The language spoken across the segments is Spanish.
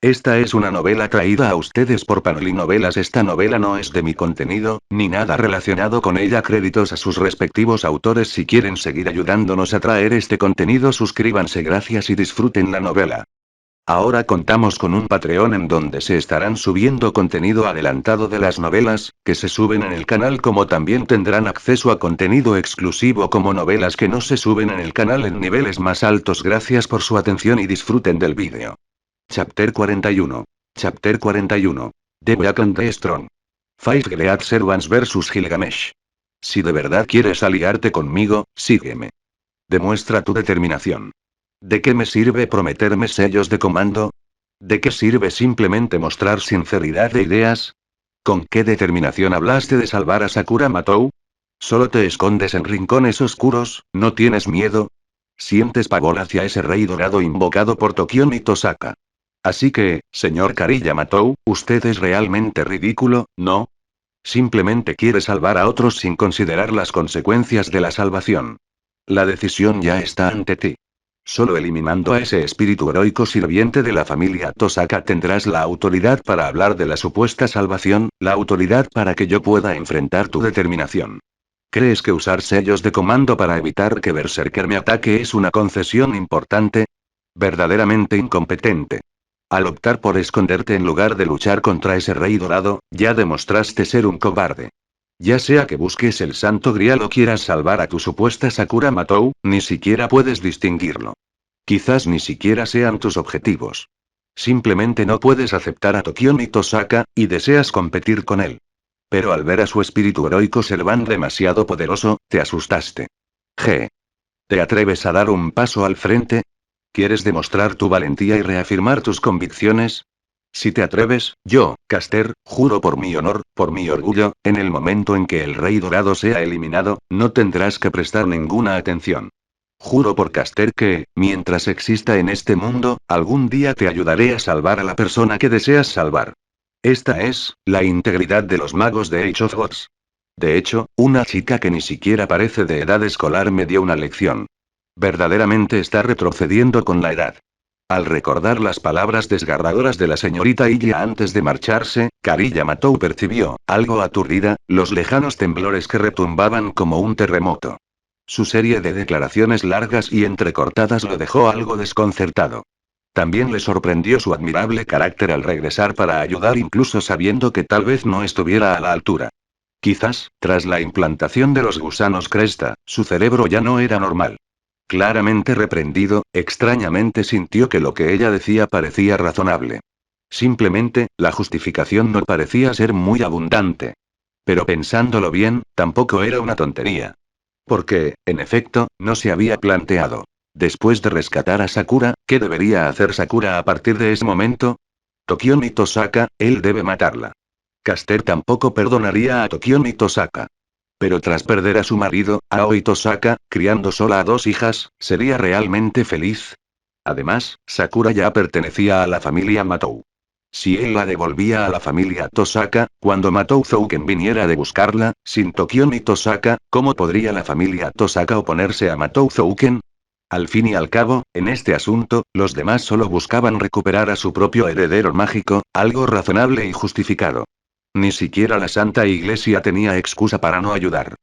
Esta es una novela traída a ustedes por Panoli Novelas. Esta novela no es de mi contenido, ni nada relacionado con ella. Créditos a sus respectivos autores. Si quieren seguir ayudándonos a traer este contenido, suscríbanse. Gracias y disfruten la novela. Ahora contamos con un Patreon en donde se estarán subiendo contenido adelantado de las novelas, que se suben en el canal, como también tendrán acceso a contenido exclusivo como novelas que no se suben en el canal en niveles más altos. Gracias por su atención y disfruten del vídeo. Chapter 41. Chapter 41. The Weak and the Strong. Five Great Servants vs Gilgamesh. Si de verdad quieres aliarte conmigo, sígueme. Demuestra tu determinación. ¿De qué me sirve prometerme sellos de comando? ¿De qué sirve simplemente mostrar sinceridad de ideas? ¿Con qué determinación hablaste de salvar a Sakura Matou? ¿Solo te escondes en rincones oscuros? ¿No tienes miedo? Sientes pavor hacia ese rey dorado invocado por Tokion y Tosaka. Así que, señor Kariya Matou, usted es realmente ridículo, ¿no? Simplemente quiere salvar a otros sin considerar las consecuencias de la salvación. La decisión ya está ante ti. Solo eliminando a ese espíritu heroico sirviente de la familia Tosaka tendrás la autoridad para hablar de la supuesta salvación, la autoridad para que yo pueda enfrentar tu determinación. ¿Crees que usar sellos de comando para evitar que Berserker me ataque es una concesión importante? Verdaderamente incompetente. Al optar por esconderte en lugar de luchar contra ese rey dorado, ya demostraste ser un cobarde. Ya sea que busques el Santo Grial o quieras salvar a tu supuesta Sakura Matou, ni siquiera puedes distinguirlo. Quizás ni siquiera sean tus objetivos. Simplemente no puedes aceptar a Tokion y Tosaka, y deseas competir con él. Pero al ver a su espíritu heroico Serván demasiado poderoso, te asustaste. G. ¿Te atreves a dar un paso al frente? ¿Quieres demostrar tu valentía y reafirmar tus convicciones? Si te atreves, yo, Caster, juro por mi honor, por mi orgullo, en el momento en que el Rey Dorado sea eliminado, no tendrás que prestar ninguna atención. Juro por Caster que, mientras exista en este mundo, algún día te ayudaré a salvar a la persona que deseas salvar. Esta es, la integridad de los magos de Age of Gods. De hecho, una chica que ni siquiera parece de edad escolar me dio una lección. Verdaderamente está retrocediendo con la edad. Al recordar las palabras desgarradoras de la señorita Ilya antes de marcharse, Kariya Matou percibió, algo aturdida, los lejanos temblores que retumbaban como un terremoto. Su serie de declaraciones largas y entrecortadas lo dejó algo desconcertado. También le sorprendió su admirable carácter al regresar para ayudar incluso sabiendo que tal vez no estuviera a la altura. Quizás, tras la implantación de los gusanos cresta, su cerebro ya no era normal. Claramente reprendido, extrañamente sintió que lo que ella decía parecía razonable. Simplemente, la justificación no parecía ser muy abundante. Pero pensándolo bien, tampoco era una tontería. Porque, en efecto, no se había planteado. Después de rescatar a Sakura, ¿qué debería hacer Sakura a partir de ese momento? Tokion y Tosaka, él debe matarla. Caster tampoco perdonaría a Tokion y Tosaka. Pero tras perder a su marido, Aoi Tosaka, criando sola a dos hijas, ¿sería realmente feliz? Además, Sakura ya pertenecía a la familia Matou. Si él la devolvía a la familia Tosaka, cuando Matou Zouken viniera de buscarla, sin Tokion y Tosaka, ¿cómo podría la familia Tosaka oponerse a Matou Zouken? Al fin y al cabo, en este asunto, los demás solo buscaban recuperar a su propio heredero mágico, algo razonable y justificado. Ni siquiera la Santa Iglesia tenía excusa para no ayudar.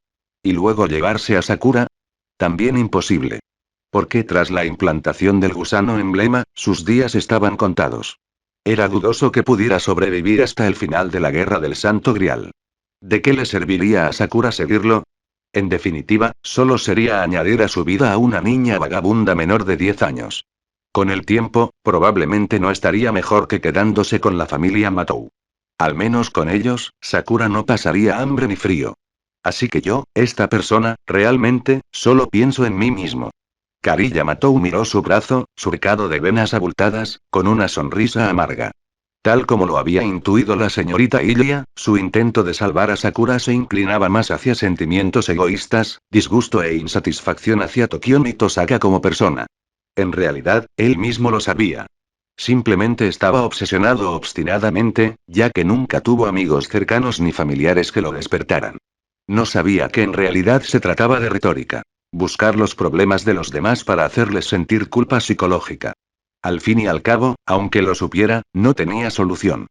¿Y luego llevarse a Sakura? También imposible. Porque tras la implantación del gusano emblema, sus días estaban contados. Era dudoso que pudiera sobrevivir hasta el final de la Guerra del Santo Grial. ¿De qué le serviría a Sakura seguirlo? En definitiva, solo sería añadir a su vida a una niña vagabunda menor de 10 años. Con el tiempo, probablemente no estaría mejor que quedándose con la familia Matou. Al menos con ellos, Sakura no pasaría hambre ni frío. Así que yo, esta persona, realmente, solo pienso en mí mismo. Kariya Matou miró su brazo, surcado de venas abultadas, con una sonrisa amarga. Tal como lo había intuido la señorita Ilya, su intento de salvar a Sakura se inclinaba más hacia sentimientos egoístas, disgusto e insatisfacción hacia Tokion y Tosaka como persona. En realidad, él mismo lo sabía. Simplemente estaba obsesionado obstinadamente, ya que nunca tuvo amigos cercanos ni familiares que lo despertaran. No sabía que en realidad se trataba de retórica. Buscar los problemas de los demás para hacerles sentir culpa psicológica. Al fin y al cabo, aunque lo supiera, no tenía solución.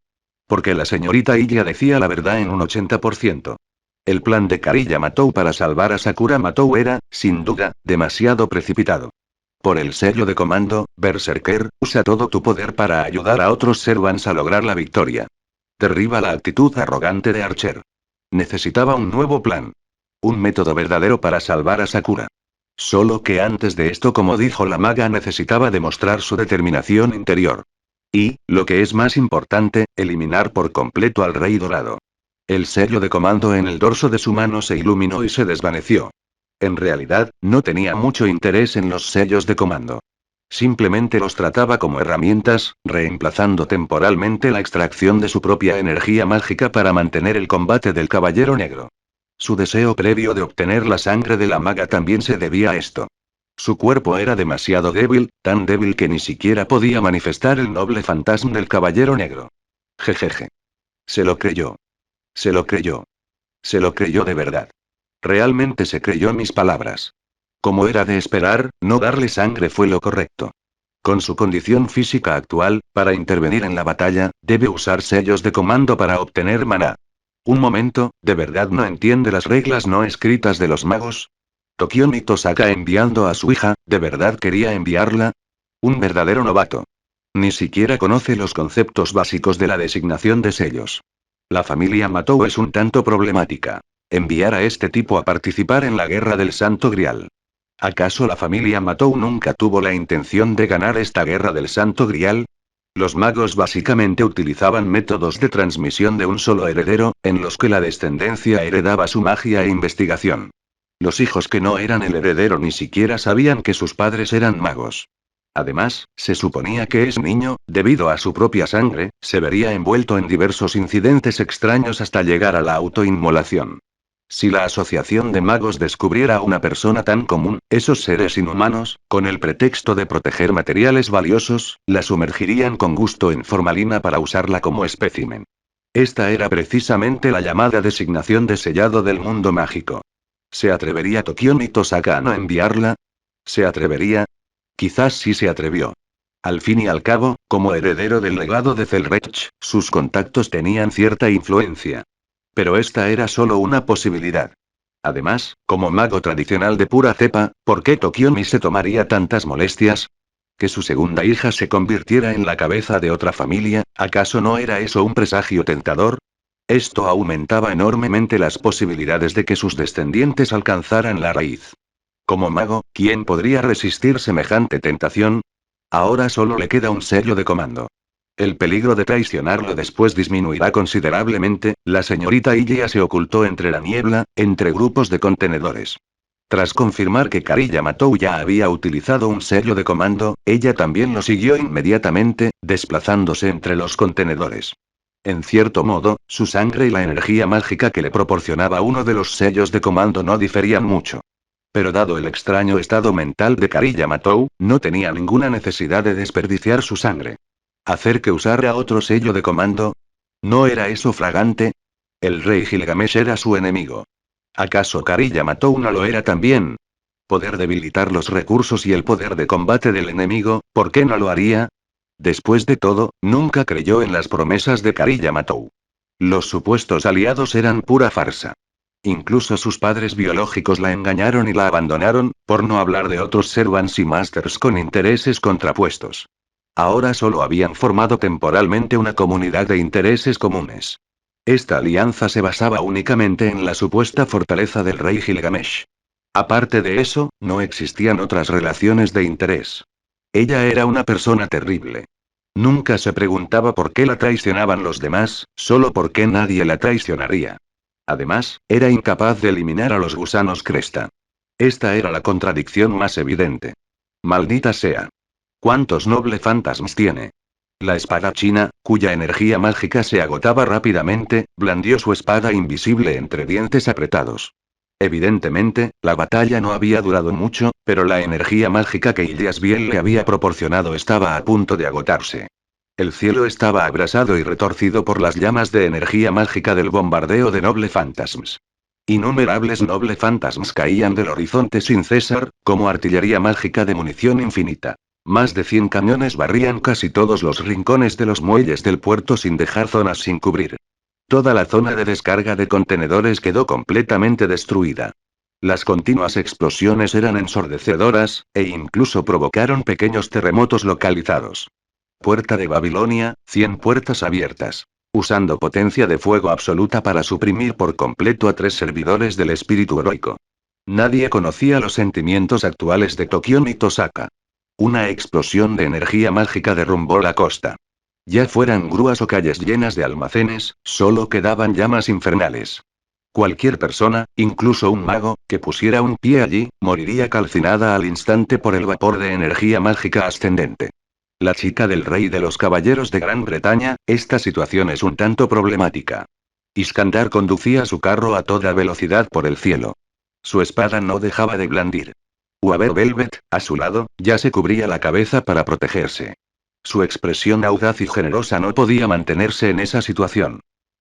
Porque la señorita Iya decía la verdad en un 80%. El plan de Kari Yamatou para salvar a Sakura Matou era, sin duda, demasiado precipitado. Por el sello de comando, Berserker, usa todo tu poder para ayudar a otros Servants a lograr la victoria. Derriba la actitud arrogante de Archer. Necesitaba un nuevo plan. Un método verdadero para salvar a Sakura. Solo que antes de esto, como dijo la maga, necesitaba demostrar su determinación interior. Y, lo que es más importante, eliminar por completo al Rey Dorado. El sello de comando en el dorso de su mano se iluminó y se desvaneció. En realidad, no tenía mucho interés en los sellos de comando. Simplemente los trataba como herramientas, reemplazando temporalmente la extracción de su propia energía mágica para mantener el combate del Caballero Negro. Su deseo previo de obtener la sangre de la maga también se debía a esto. Su cuerpo era demasiado débil, tan débil que ni siquiera podía manifestar el noble fantasma del Caballero Negro. Jejeje. Se lo creyó. Se lo creyó. Se lo creyó de verdad. Realmente se creyó mis palabras. Como era de esperar, no darle sangre fue lo correcto. Con su condición física actual, para intervenir en la batalla, debe usar sellos de comando para obtener maná. Un momento, ¿de verdad no entiende las reglas no escritas de los magos? Tokiomi Tosaka enviando a su hija, ¿de verdad quería enviarla? Un verdadero novato. Ni siquiera conoce los conceptos básicos de la designación de sellos. La familia Matou es un tanto problemática. Enviar a este tipo a participar en la guerra del Santo Grial. ¿Acaso la familia Matou nunca tuvo la intención de ganar esta guerra del Santo Grial? Los magos básicamente utilizaban métodos de transmisión de un solo heredero, en los que la descendencia heredaba su magia e investigación. Los hijos que no eran el heredero ni siquiera sabían que sus padres eran magos. Además, se suponía que ese niño, debido a su propia sangre, se vería envuelto en diversos incidentes extraños hasta llegar a la autoinmolación. Si la asociación de magos descubriera a una persona tan común, esos seres inhumanos, con el pretexto de proteger materiales valiosos, la sumergirían con gusto en formalina para usarla como espécimen. Esta era precisamente la llamada designación de sellado del mundo mágico. ¿Se atrevería Tokiomi Tosaka a no enviarla? ¿Se atrevería? Quizás sí se atrevió. Al fin y al cabo, como heredero del legado de Zelrech, sus contactos tenían cierta influencia. Pero esta era solo una posibilidad. Además, como mago tradicional de pura cepa, ¿por qué Tokiomi se tomaría tantas molestias? ¿Que su segunda hija se convirtiera en la cabeza de otra familia? ¿Acaso no era eso un presagio tentador? Esto aumentaba enormemente las posibilidades de que sus descendientes alcanzaran la raíz. Como mago, ¿quién podría resistir semejante tentación? Ahora solo le queda un sello de comando. El peligro de traicionarlo después disminuirá considerablemente. La señorita Iya se ocultó entre la niebla, entre grupos de contenedores. Tras confirmar que Kari Yamatou ya había utilizado un sello de comando, ella también lo siguió inmediatamente, desplazándose entre los contenedores. En cierto modo, su sangre y la energía mágica que le proporcionaba uno de los sellos de comando no diferían mucho. Pero dado el extraño estado mental de Kari Yamatou, no tenía ninguna necesidad de desperdiciar su sangre. ¿Hacer que usara otro sello de comando? ¿No era eso fragante? El rey Gilgamesh era su enemigo. ¿Acaso Kari Yamatou no lo era también? Poder debilitar los recursos y el poder de combate del enemigo, ¿por qué no lo haría? Después de todo, nunca creyó en las promesas de Kari Yamatou. Los supuestos aliados eran pura farsa. Incluso sus padres biológicos la engañaron y la abandonaron, por no hablar de otros Servants y Masters con intereses contrapuestos. Ahora solo habían formado temporalmente una comunidad de intereses comunes. Esta alianza se basaba únicamente en la supuesta fortaleza del rey Gilgamesh. Aparte de eso, no existían otras relaciones de interés. Ella era una persona terrible. Nunca se preguntaba por qué la traicionaban los demás, solo por qué nadie la traicionaría. Además, era incapaz de eliminar a los gusanos cresta. Esta era la contradicción más evidente. Maldita sea. ¿Cuántos noble fantasmas tiene? La espada china, cuya energía mágica se agotaba rápidamente, blandió su espada invisible entre dientes apretados. Evidentemente, la batalla no había durado mucho, pero la energía mágica que Ilyasbiel le había proporcionado estaba a punto de agotarse. El cielo estaba abrasado y retorcido por las llamas de energía mágica del bombardeo de noble fantasmas. Innumerables noble fantasmas caían del horizonte sin cesar, como artillería mágica de munición infinita. Más de 100 cañones barrían casi todos los rincones de los muelles del puerto sin dejar zonas sin cubrir. Toda la zona de descarga de contenedores quedó completamente destruida. Las continuas explosiones eran ensordecedoras, e incluso provocaron pequeños terremotos localizados. Puerta de Babilonia, 100 puertas abiertas. Usando potencia de fuego absoluta para suprimir por completo a 3 servidores del espíritu heroico. Nadie conocía los sentimientos actuales de Tokio ni Tosaka. Una explosión de energía mágica derrumbó la costa. Ya fueran grúas o calles llenas de almacenes, solo quedaban llamas infernales. Cualquier persona, incluso un mago, que pusiera un pie allí, moriría calcinada al instante por el vapor de energía mágica ascendente. La chica del rey de los caballeros de Gran Bretaña, esta situación es un tanto problemática. Iskandar conducía su carro a toda velocidad por el cielo. Su espada no dejaba de blandir. Uaber Velvet, a su lado, ya se cubría la cabeza para protegerse. Su expresión audaz y generosa no podía mantenerse en esa situación.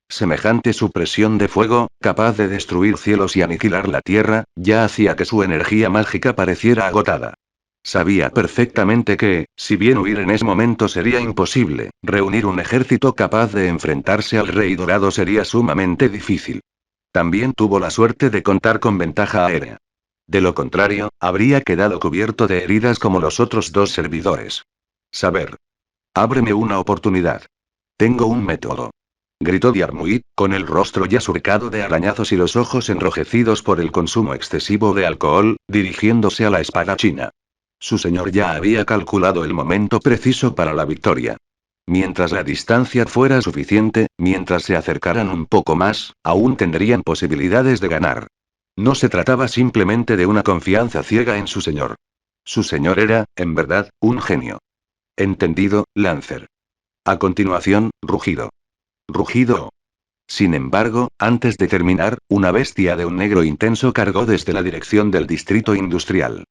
Semejante supresión de fuego, capaz de destruir cielos y aniquilar la tierra, ya hacía que su energía mágica pareciera agotada. Sabía perfectamente que, si bien huir en ese momento sería imposible, reunir un ejército capaz de enfrentarse al Rey Dorado sería sumamente difícil. También tuvo la suerte de contar con ventaja aérea. De lo contrario, habría quedado cubierto de heridas como los otros 2 servidores. Saber. Ábreme una oportunidad. Tengo un método. Gritó Diarmuid, con el rostro ya surcado de arañazos y los ojos enrojecidos por el consumo excesivo de alcohol, dirigiéndose a la espadachina. Su señor ya había calculado el momento preciso para la victoria. Mientras la distancia fuera suficiente, mientras se acercaran un poco más, aún tendrían posibilidades de ganar. No se trataba simplemente de una confianza ciega en su señor. Su señor era, en verdad, un genio. Entendido, Lancer. A continuación, rugido. Rugido. Sin embargo, antes de terminar, una bestia de un negro intenso cargó desde la dirección del distrito industrial.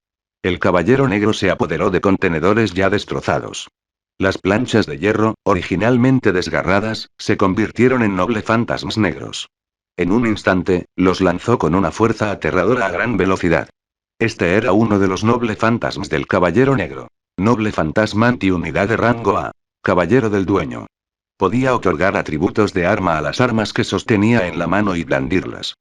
El caballero negro se apoderó de contenedores ya destrozados. Las planchas de hierro, originalmente desgarradas, se convirtieron en noble fantasmas negros. En un instante, los lanzó con una fuerza aterradora a gran velocidad. Este era uno de los noble fantasmas del caballero negro. Noble fantasma antiunidad de rango A. Caballero del dueño. Podía otorgar atributos de arma a las armas que sostenía en la mano y blandirlas.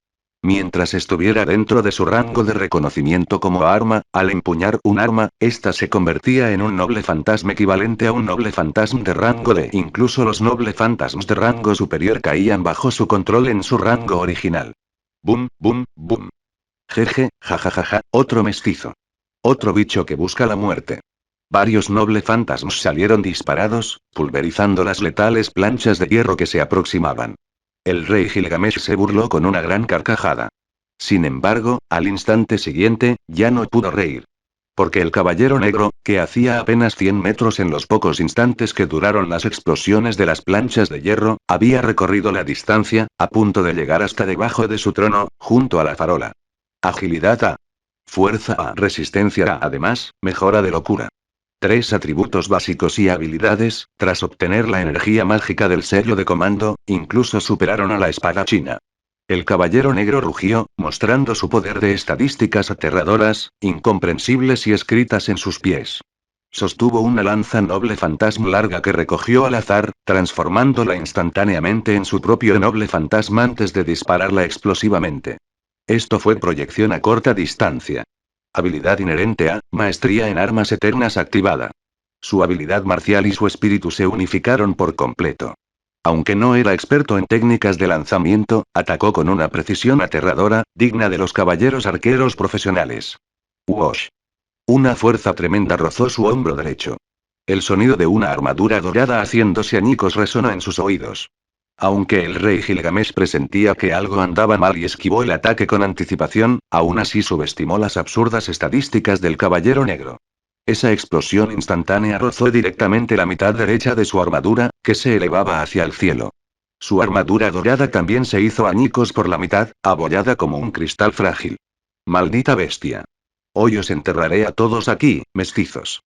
Mientras estuviera dentro de su rango de reconocimiento como arma, al empuñar un arma, ésta se convertía en un noble fantasma equivalente a un noble fantasma de rango D. Incluso los noble fantasmas de rango superior caían bajo su control en su rango original. Boom, boom, boom. Jeje, jajajaja, otro mestizo. Otro bicho que busca la muerte. Varios noble fantasmas salieron disparados, pulverizando las letales planchas de hierro que se aproximaban. El rey Gilgamesh se burló con una gran carcajada. Sin embargo, al instante siguiente, ya no pudo reír. Porque el caballero negro, que hacía apenas 100 metros en los pocos instantes que duraron las explosiones de las planchas de hierro, había recorrido la distancia, a punto de llegar hasta debajo de su trono, junto a la farola. Agilidad A. Fuerza A. Resistencia A. Además, mejora de locura. 3 atributos básicos y habilidades, tras obtener la energía mágica del sello de comando, incluso superaron a la espada china. El caballero negro rugió, mostrando su poder de estadísticas aterradoras, incomprensibles y escritas en sus pies. Sostuvo una lanza noble fantasma larga que recogió al azar, transformándola instantáneamente en su propio noble fantasma antes de dispararla explosivamente. Esto fue proyección a corta distancia. Habilidad inherente a, maestría en armas eternas activada. Su habilidad marcial y su espíritu se unificaron por completo. Aunque no era experto en técnicas de lanzamiento, atacó con una precisión aterradora, digna de los caballeros arqueros profesionales. Wosh. Una fuerza tremenda rozó su hombro derecho. El sonido de una armadura dorada haciéndose añicos resonó en sus oídos. Aunque el rey Gilgamesh presentía que algo andaba mal y esquivó el ataque con anticipación, aún así subestimó las absurdas estadísticas del caballero negro. Esa explosión instantánea rozó directamente la mitad derecha de su armadura, que se elevaba hacia el cielo. Su armadura dorada también se hizo añicos por la mitad, abollada como un cristal frágil. Maldita bestia. Hoy os enterraré a todos aquí, mestizos.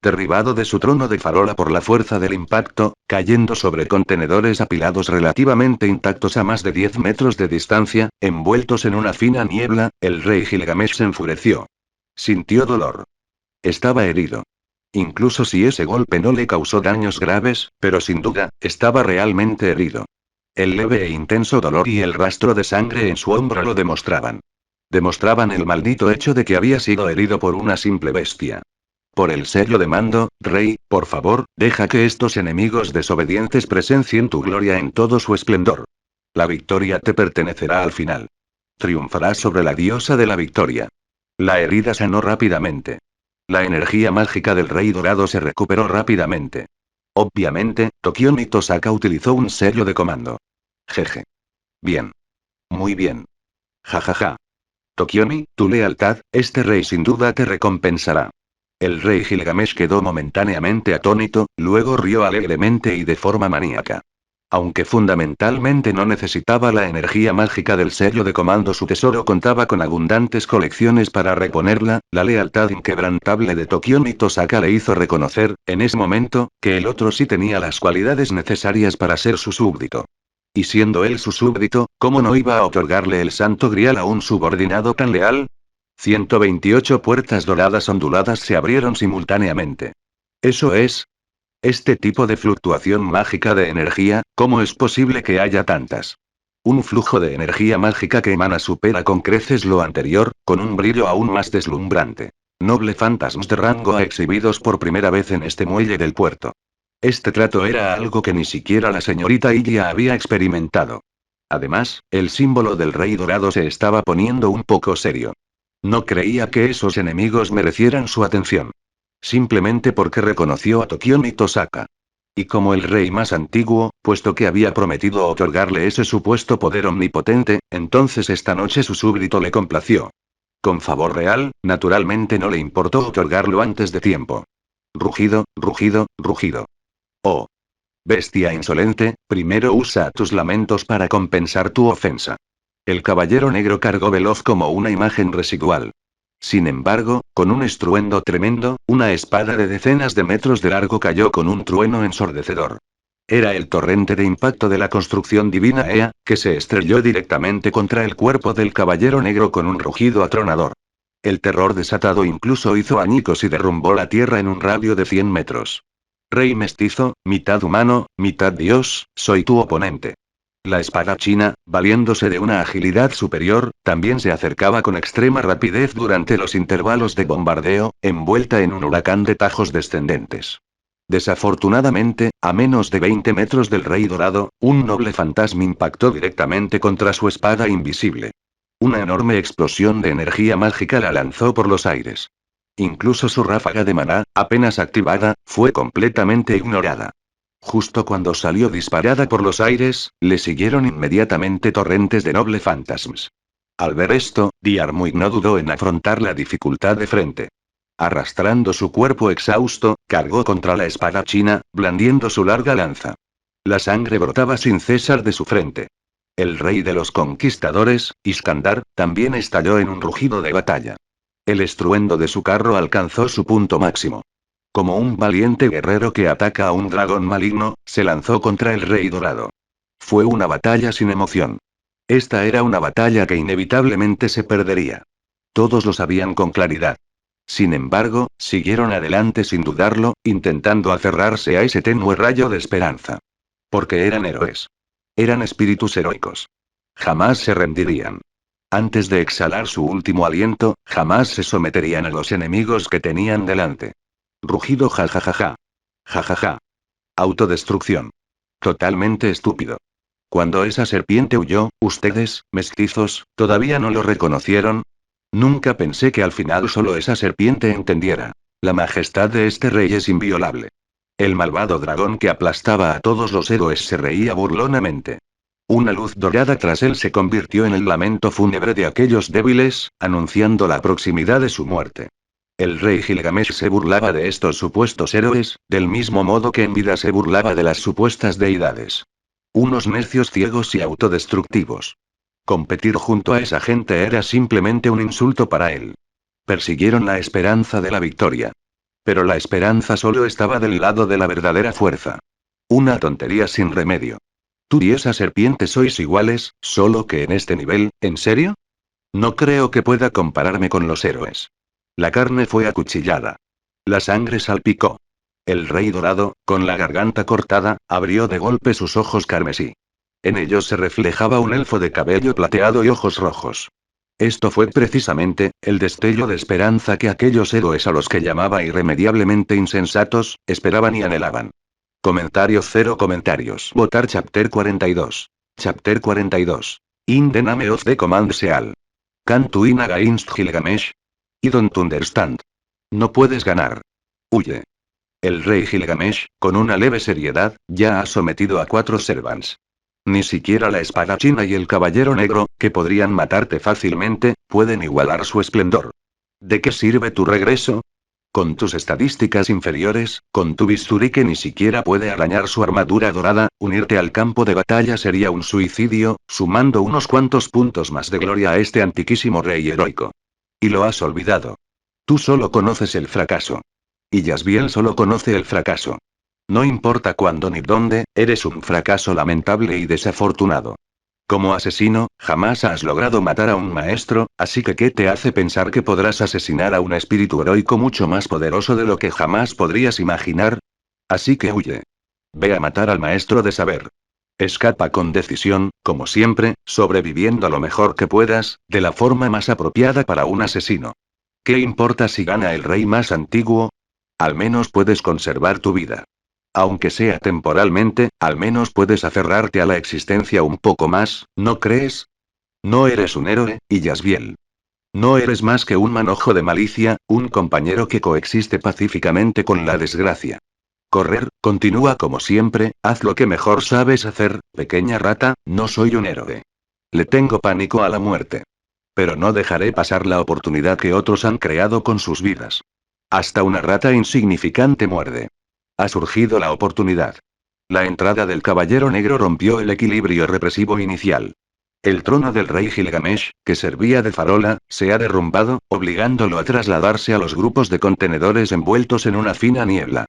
Derribado de su trono de farola por la fuerza del impacto, cayendo sobre contenedores apilados relativamente intactos a más de 10 metros de distancia, envueltos en una fina niebla, el rey Gilgamesh se enfureció. Sintió dolor. Estaba herido. Incluso si ese golpe no le causó daños graves, pero sin duda, estaba realmente herido. El leve e intenso dolor y el rastro de sangre en su hombro lo demostraban. Demostraban el maldito hecho de que había sido herido por una simple bestia. Por el sello de mando, Rey, por favor, deja que estos enemigos desobedientes presencien tu gloria en todo su esplendor. La victoria te pertenecerá al final. Triunfarás sobre la diosa de la victoria. La herida sanó rápidamente. La energía mágica del Rey Dorado se recuperó rápidamente. Obviamente, Tokiomi Tosaka utilizó un sello de comando. Jeje. Bien. Muy bien. Jajaja. Tokiomi, tu lealtad, este rey sin duda te recompensará. El rey Gilgamesh quedó momentáneamente atónito, luego rió alegremente y de forma maníaca. Aunque fundamentalmente no necesitaba la energía mágica del sello de comando, su tesoro contaba con abundantes colecciones para reponerla. La lealtad inquebrantable de Tokiomi Tosaka le hizo reconocer, en ese momento, que el otro sí tenía las cualidades necesarias para ser su súbdito. Y siendo él su súbdito, ¿cómo no iba a otorgarle el santo grial a un subordinado tan leal? 128 puertas doradas onduladas se abrieron simultáneamente. Eso es. Este tipo de fluctuación mágica de energía, ¿cómo es posible que haya tantas? Un flujo de energía mágica que emana supera con creces lo anterior, con un brillo aún más deslumbrante. Noble fantasmas de rango exhibidos por primera vez en este muelle del puerto. Este trato era algo que ni siquiera la señorita Ilya había experimentado. Además, el símbolo del rey dorado se estaba poniendo un poco serio. No creía que esos enemigos merecieran su atención. Simplemente porque reconoció a Tokiomi Tosaka. Y como el rey más antiguo, puesto que había prometido otorgarle ese supuesto poder omnipotente, entonces esta noche su súbdito le complació. Con favor real, naturalmente no le importó otorgarlo antes de tiempo. Rugido, rugido, rugido. Oh. Bestia insolente, primero usa tus lamentos para compensar tu ofensa. El caballero negro cargó veloz como una imagen residual. Sin embargo, con un estruendo tremendo, una espada de decenas de metros de largo cayó con un trueno ensordecedor. Era el torrente de impacto de la construcción divina Ea, que se estrelló directamente contra el cuerpo del caballero negro con un rugido atronador. El terror desatado incluso hizo añicos y derrumbó la tierra en un radio de 100 metros. Rey mestizo, mitad humano, mitad dios, soy tu oponente. La espada china, valiéndose de una agilidad superior, también se acercaba con extrema rapidez durante los intervalos de bombardeo, envuelta en un huracán de tajos descendentes. Desafortunadamente, a menos de 20 metros del Rey Dorado, un noble fantasma impactó directamente contra su espada invisible. Una enorme explosión de energía mágica la lanzó por los aires. Incluso su ráfaga de maná, apenas activada, fue completamente ignorada. Justo cuando salió disparada por los aires, le siguieron inmediatamente torrentes de noble fantasmas. Al ver esto, Diarmuid no dudó en afrontar la dificultad de frente. Arrastrando su cuerpo exhausto, cargó contra la espada china, blandiendo su larga lanza. La sangre brotaba sin cesar de su frente. El rey de los conquistadores, Iskandar, también estalló en un rugido de batalla. El estruendo de su carro alcanzó su punto máximo. Como un valiente guerrero que ataca a un dragón maligno, se lanzó contra el Rey Dorado. Fue una batalla sin emoción. Esta era una batalla que inevitablemente se perdería. Todos lo sabían con claridad. Sin embargo, siguieron adelante sin dudarlo, intentando aferrarse a ese tenue rayo de esperanza. Porque eran héroes. Eran espíritus heroicos. Jamás se rendirían. Antes de exhalar su último aliento, jamás se someterían a los enemigos que tenían delante. Rugido jajajaja. Jajaja. Autodestrucción. Totalmente estúpido. Cuando esa serpiente huyó, ustedes, mestizos, ¿todavía no lo reconocieron? Nunca pensé que al final solo esa serpiente entendiera. La majestad de este rey es inviolable. El malvado dragón que aplastaba a todos los héroes se reía burlonamente. Una luz dorada tras él se convirtió en el lamento fúnebre de aquellos débiles, anunciando la proximidad de su muerte. El rey Gilgamesh se burlaba de estos supuestos héroes, del mismo modo que en vida se burlaba de las supuestas deidades. Unos necios ciegos y autodestructivos. Competir junto a esa gente era simplemente un insulto para él. Persiguieron la esperanza de la victoria. Pero la esperanza solo estaba del lado de la verdadera fuerza. Una tontería sin remedio. Tú y esa serpiente sois iguales, solo que en este nivel, ¿en serio? No creo que pueda compararme con los héroes. La carne fue acuchillada. La sangre salpicó. El rey dorado, con la garganta cortada, abrió de golpe sus ojos carmesí. En ellos se reflejaba un elfo de cabello plateado y ojos rojos. Esto fue precisamente el destello de esperanza que aquellos héroes a los que llamaba irremediablemente insensatos, esperaban y anhelaban. Comentario cero comentarios. Votar Chapter 42. Chapter 42. In the name of the command Seal. Can't win against Gilgamesh? I don't understand. No puedes ganar. Huye. El rey Gilgamesh, con una leve seriedad, ya ha sometido a 4 servants. Ni siquiera la espada china y el caballero negro, que podrían matarte fácilmente, pueden igualar su esplendor. ¿De qué sirve tu regreso? Con tus estadísticas inferiores, con tu bisturí que ni siquiera puede arañar su armadura dorada, unirte al campo de batalla sería un suicidio, sumando unos cuantos puntos más de gloria a este antiquísimo rey heroico. Y lo has olvidado. Tú solo conoces el fracaso. Y Yasbiel solo conoce el fracaso. No importa cuándo ni dónde, eres un fracaso lamentable y desafortunado. Como asesino, jamás has logrado matar a un maestro, así que ¿qué te hace pensar que podrás asesinar a un espíritu heroico mucho más poderoso de lo que jamás podrías imaginar? Así que huye. Ve a matar al maestro de saber. Escapa con decisión, como siempre, sobreviviendo lo mejor que puedas, de la forma más apropiada para un asesino. ¿Qué importa si gana el rey más antiguo? Al menos puedes conservar tu vida. Aunque sea temporalmente, al menos puedes aferrarte a la existencia un poco más, ¿no crees? No eres un héroe, y Yasbiel. No eres más que un manojo de malicia, un compañero que coexiste pacíficamente con la desgracia. Correr, continúa como siempre, haz lo que mejor sabes hacer, pequeña rata, no soy un héroe. Le tengo pánico a la muerte. Pero no dejaré pasar la oportunidad que otros han creado con sus vidas. Hasta una rata insignificante muerde. Ha surgido la oportunidad. La entrada del caballero negro rompió el equilibrio represivo inicial. El trono del rey Gilgamesh, que servía de farola, se ha derrumbado, obligándolo a trasladarse a los grupos de contenedores envueltos en una fina niebla.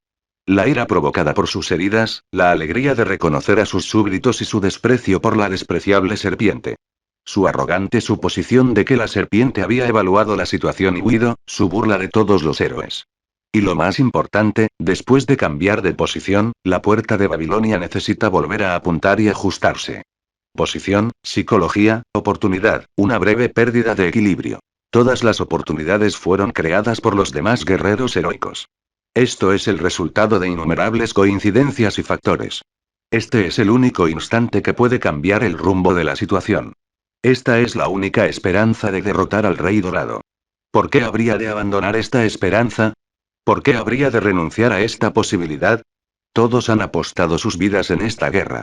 La ira provocada por sus heridas, la alegría de reconocer a sus súbditos y su desprecio por la despreciable serpiente. Su arrogante suposición de que la serpiente había evaluado la situación y huido, su burla de todos los héroes. Y lo más importante, después de cambiar de posición, la puerta de Babilonia necesita volver a apuntar y ajustarse. Posición, psicología, oportunidad, una breve pérdida de equilibrio. Todas las oportunidades fueron creadas por los demás guerreros heroicos. Esto es el resultado de innumerables coincidencias y factores. Este es el único instante que puede cambiar el rumbo de la situación. Esta es la única esperanza de derrotar al Rey Dorado. ¿Por qué habría de abandonar esta esperanza? ¿Por qué habría de renunciar a esta posibilidad? Todos han apostado sus vidas en esta guerra.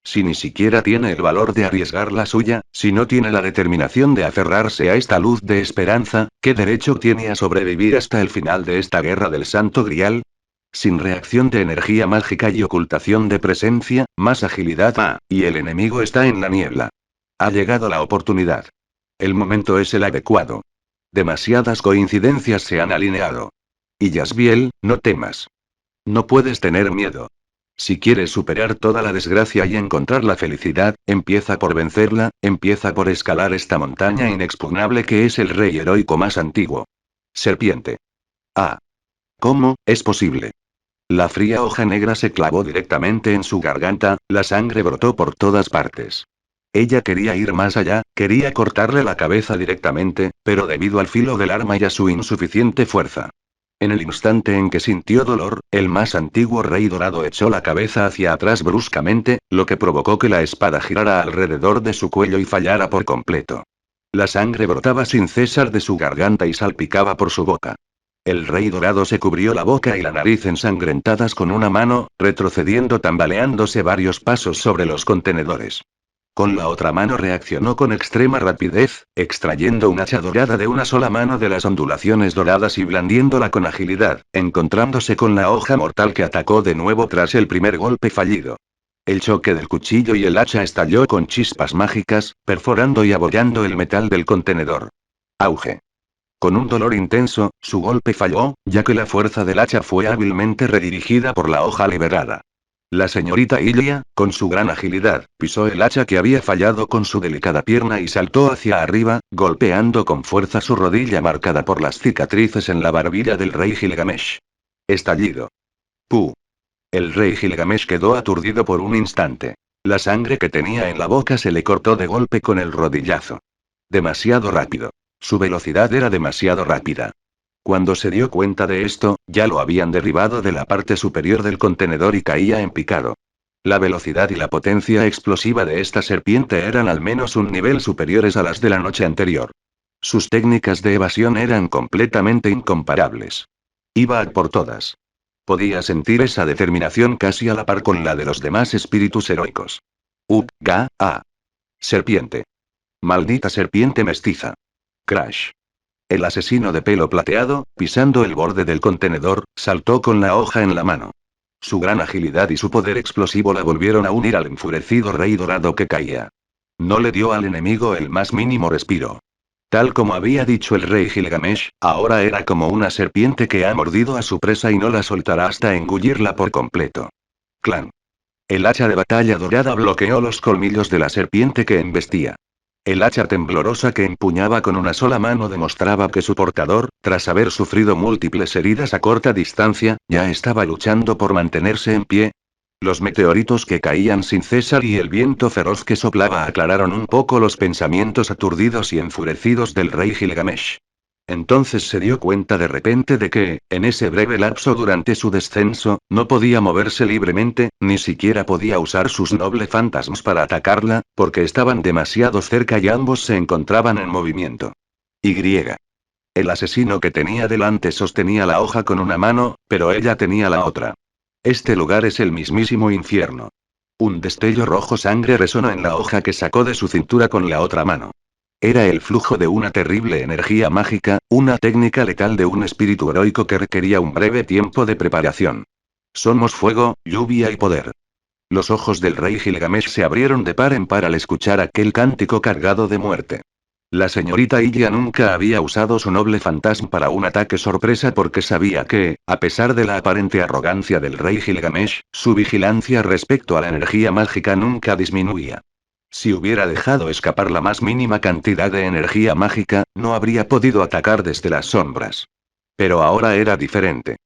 Si ni siquiera tiene el valor de arriesgar la suya, si no tiene la determinación de aferrarse a esta luz de esperanza, ¿qué derecho tiene a sobrevivir hasta el final de esta guerra del Santo Grial? Sin reacción de energía mágica y ocultación de presencia, más agilidad y el enemigo está en la niebla. Ha llegado la oportunidad. El momento es el adecuado. Demasiadas coincidencias se han alineado. Y Yasbiel, no temas. No puedes tener miedo. Si quieres superar toda la desgracia y encontrar la felicidad, empieza por vencerla, empieza por escalar esta montaña inexpugnable que es el rey heroico más antiguo. Serpiente. Ah. ¿Cómo es posible? La fría hoja negra se clavó directamente en su garganta, la sangre brotó por todas partes. Ella quería ir más allá, quería cortarle la cabeza directamente, pero debido al filo del arma y a su insuficiente fuerza. En el instante en que sintió dolor, el más antiguo rey dorado echó la cabeza hacia atrás bruscamente, lo que provocó que la espada girara alrededor de su cuello y fallara por completo. La sangre brotaba sin cesar de su garganta y salpicaba por su boca. El rey dorado se cubrió la boca y la nariz ensangrentadas con una mano, retrocediendo tambaleándose varios pasos sobre los contenedores. Con la otra mano reaccionó con extrema rapidez, extrayendo un hacha dorada de una sola mano de las ondulaciones doradas y blandiéndola con agilidad, encontrándose con la hoja mortal que atacó de nuevo tras el primer golpe fallido. El choque del cuchillo y el hacha estalló con chispas mágicas, perforando y abollando el metal del contenedor. Auge. Con un dolor intenso, su golpe falló, ya que la fuerza del hacha fue hábilmente redirigida por la hoja liberada. La señorita Ilia, con su gran agilidad, pisó el hacha que había fallado con su delicada pierna y saltó hacia arriba, golpeando con fuerza su rodilla marcada por las cicatrices en la barbilla del rey Gilgamesh. Estallido. ¡Puh! El rey Gilgamesh quedó aturdido por un instante. La sangre que tenía en la boca se le cortó de golpe con el rodillazo. Demasiado rápido. Su velocidad era demasiado rápida. Cuando se dio cuenta de esto, ya lo habían derribado de la parte superior del contenedor y caía en picado. La velocidad y la potencia explosiva de esta serpiente eran al menos un nivel superiores a las de la noche anterior. Sus técnicas de evasión eran completamente incomparables. Iba a por todas. Podía sentir esa determinación casi a la par con la de los demás espíritus heroicos. Ga. Serpiente. Maldita serpiente mestiza. Crash. El asesino de pelo plateado, pisando el borde del contenedor, saltó con la hoja en la mano. Su gran agilidad y su poder explosivo la volvieron a unir al enfurecido rey dorado que caía. No le dio al enemigo el más mínimo respiro. Tal como había dicho el rey Gilgamesh, ahora era como una serpiente que ha mordido a su presa y no la soltará hasta engullirla por completo. Clan. El hacha de batalla dorada bloqueó los colmillos de la serpiente que embestía. El hacha temblorosa que empuñaba con una sola mano demostraba que su portador, tras haber sufrido múltiples heridas a corta distancia, ya estaba luchando por mantenerse en pie. Los meteoritos que caían sin cesar y el viento feroz que soplaba aclararon un poco los pensamientos aturdidos y enfurecidos del rey Gilgamesh. Entonces se dio cuenta de repente de que, en ese breve lapso durante su descenso, no podía moverse libremente, ni siquiera podía usar sus nobles fantasmas para atacarla, porque estaban demasiado cerca y ambos se encontraban en movimiento. Y. El asesino que tenía delante sostenía la hoja con una mano, pero ella tenía la otra. Este lugar es el mismísimo infierno. Un destello rojo sangre resonó en la hoja que sacó de su cintura con la otra mano. Era el flujo de una terrible energía mágica, una técnica letal de un espíritu heroico que requería un breve tiempo de preparación. Somos fuego, lluvia y poder. Los ojos del rey Gilgamesh se abrieron de par en par al escuchar aquel cántico cargado de muerte. La señorita Ilia nunca había usado su noble fantasma para un ataque sorpresa porque sabía que, a pesar de la aparente arrogancia del rey Gilgamesh, su vigilancia respecto a la energía mágica nunca disminuía. Si hubiera dejado escapar la más mínima cantidad de energía mágica, no habría podido atacar desde las sombras. Pero ahora era diferente.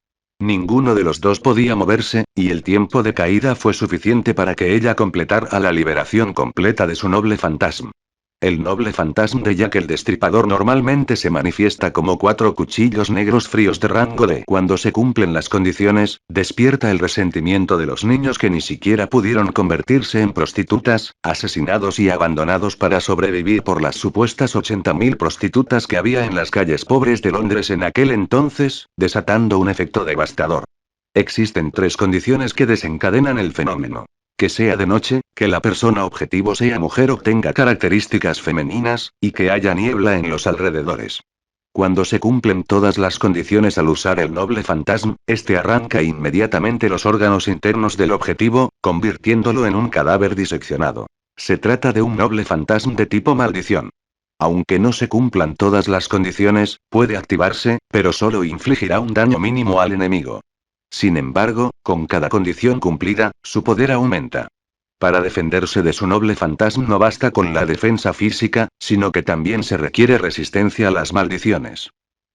Ninguno de los dos podía moverse, y el tiempo de caída fue suficiente para que ella completara la liberación completa de su noble fantasma. El noble fantasma de Jack el Destripador normalmente se manifiesta como 4 cuchillos negros fríos de rango D. Cuando se cumplen las condiciones, despierta el resentimiento de los niños que ni siquiera pudieron convertirse en prostitutas, asesinados y abandonados para sobrevivir por las supuestas 80.000 prostitutas que había en las calles pobres de Londres en aquel entonces, desatando un efecto devastador. Existen 3 condiciones que desencadenan el fenómeno. Que sea de noche, que la persona objetivo sea mujer o tenga características femeninas, y que haya niebla en los alrededores. Cuando se cumplen todas las condiciones al usar el noble fantasma, este arranca inmediatamente los órganos internos del objetivo, convirtiéndolo en un cadáver diseccionado. Se trata de un noble fantasma de tipo maldición. Aunque no se cumplan todas las condiciones, puede activarse, pero solo infligirá un daño mínimo al enemigo. Sin embargo, con cada condición cumplida, su poder aumenta. Para defenderse de su noble fantasma no basta con la defensa física, sino que también se requiere resistencia a las maldiciones.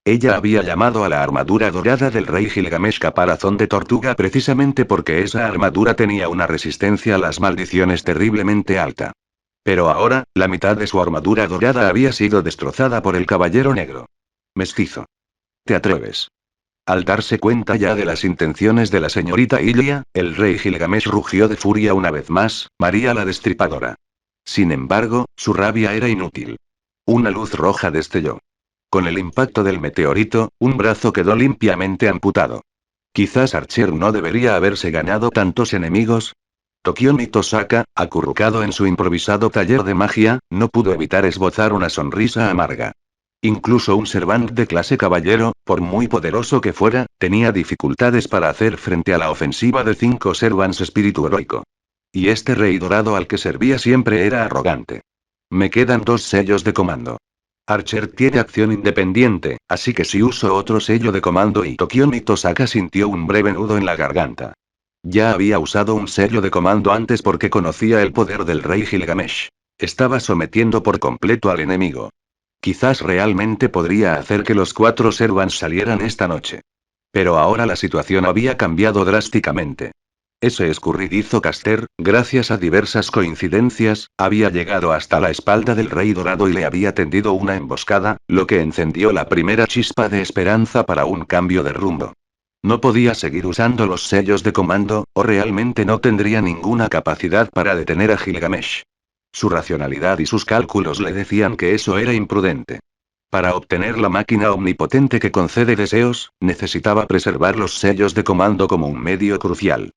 Ella había llamado a la armadura dorada del rey Gilgamesh caparazón de tortuga precisamente porque esa armadura tenía una resistencia a las maldiciones terriblemente alta. Pero ahora, la mitad de su armadura dorada había sido destrozada por el caballero negro. Mestizo. ¿Te atreves? Al darse cuenta ya de las intenciones de la señorita Ilia, el rey Gilgamesh rugió de furia una vez más, María la Destripadora. Sin embargo, su rabia era inútil. Una luz roja destelló. Con el impacto del meteorito, un brazo quedó limpiamente amputado. Quizás Archer no debería haberse ganado tantos enemigos. Tokion Tosaka, acurrucado en su improvisado taller de magia, no pudo evitar esbozar una sonrisa amarga. Incluso un servant de clase caballero, por muy poderoso que fuera, tenía dificultades para hacer frente a la ofensiva de 5 servants espíritu heroico. Y este rey dorado al que servía siempre era arrogante. Me quedan 2 sellos de comando. Archer tiene acción independiente, así que si uso otro sello de comando y Tokion Tosaka sintió un breve nudo en la garganta. Ya había usado un sello de comando antes porque conocía el poder del rey Gilgamesh. Estaba sometiendo por completo al enemigo. Quizás realmente podría hacer que los 4 servants salieran esta noche. Pero ahora la situación había cambiado drásticamente. Ese escurridizo Caster, gracias a diversas coincidencias, había llegado hasta la espalda del Rey Dorado y le había tendido una emboscada, lo que encendió la primera chispa de esperanza para un cambio de rumbo. No podía seguir usando los sellos de comando, o realmente no tendría ninguna capacidad para detener a Gilgamesh. Su racionalidad y sus cálculos le decían que eso era imprudente. Para obtener la máquina omnipotente que concede deseos, necesitaba preservar los sellos de comando como un medio crucial.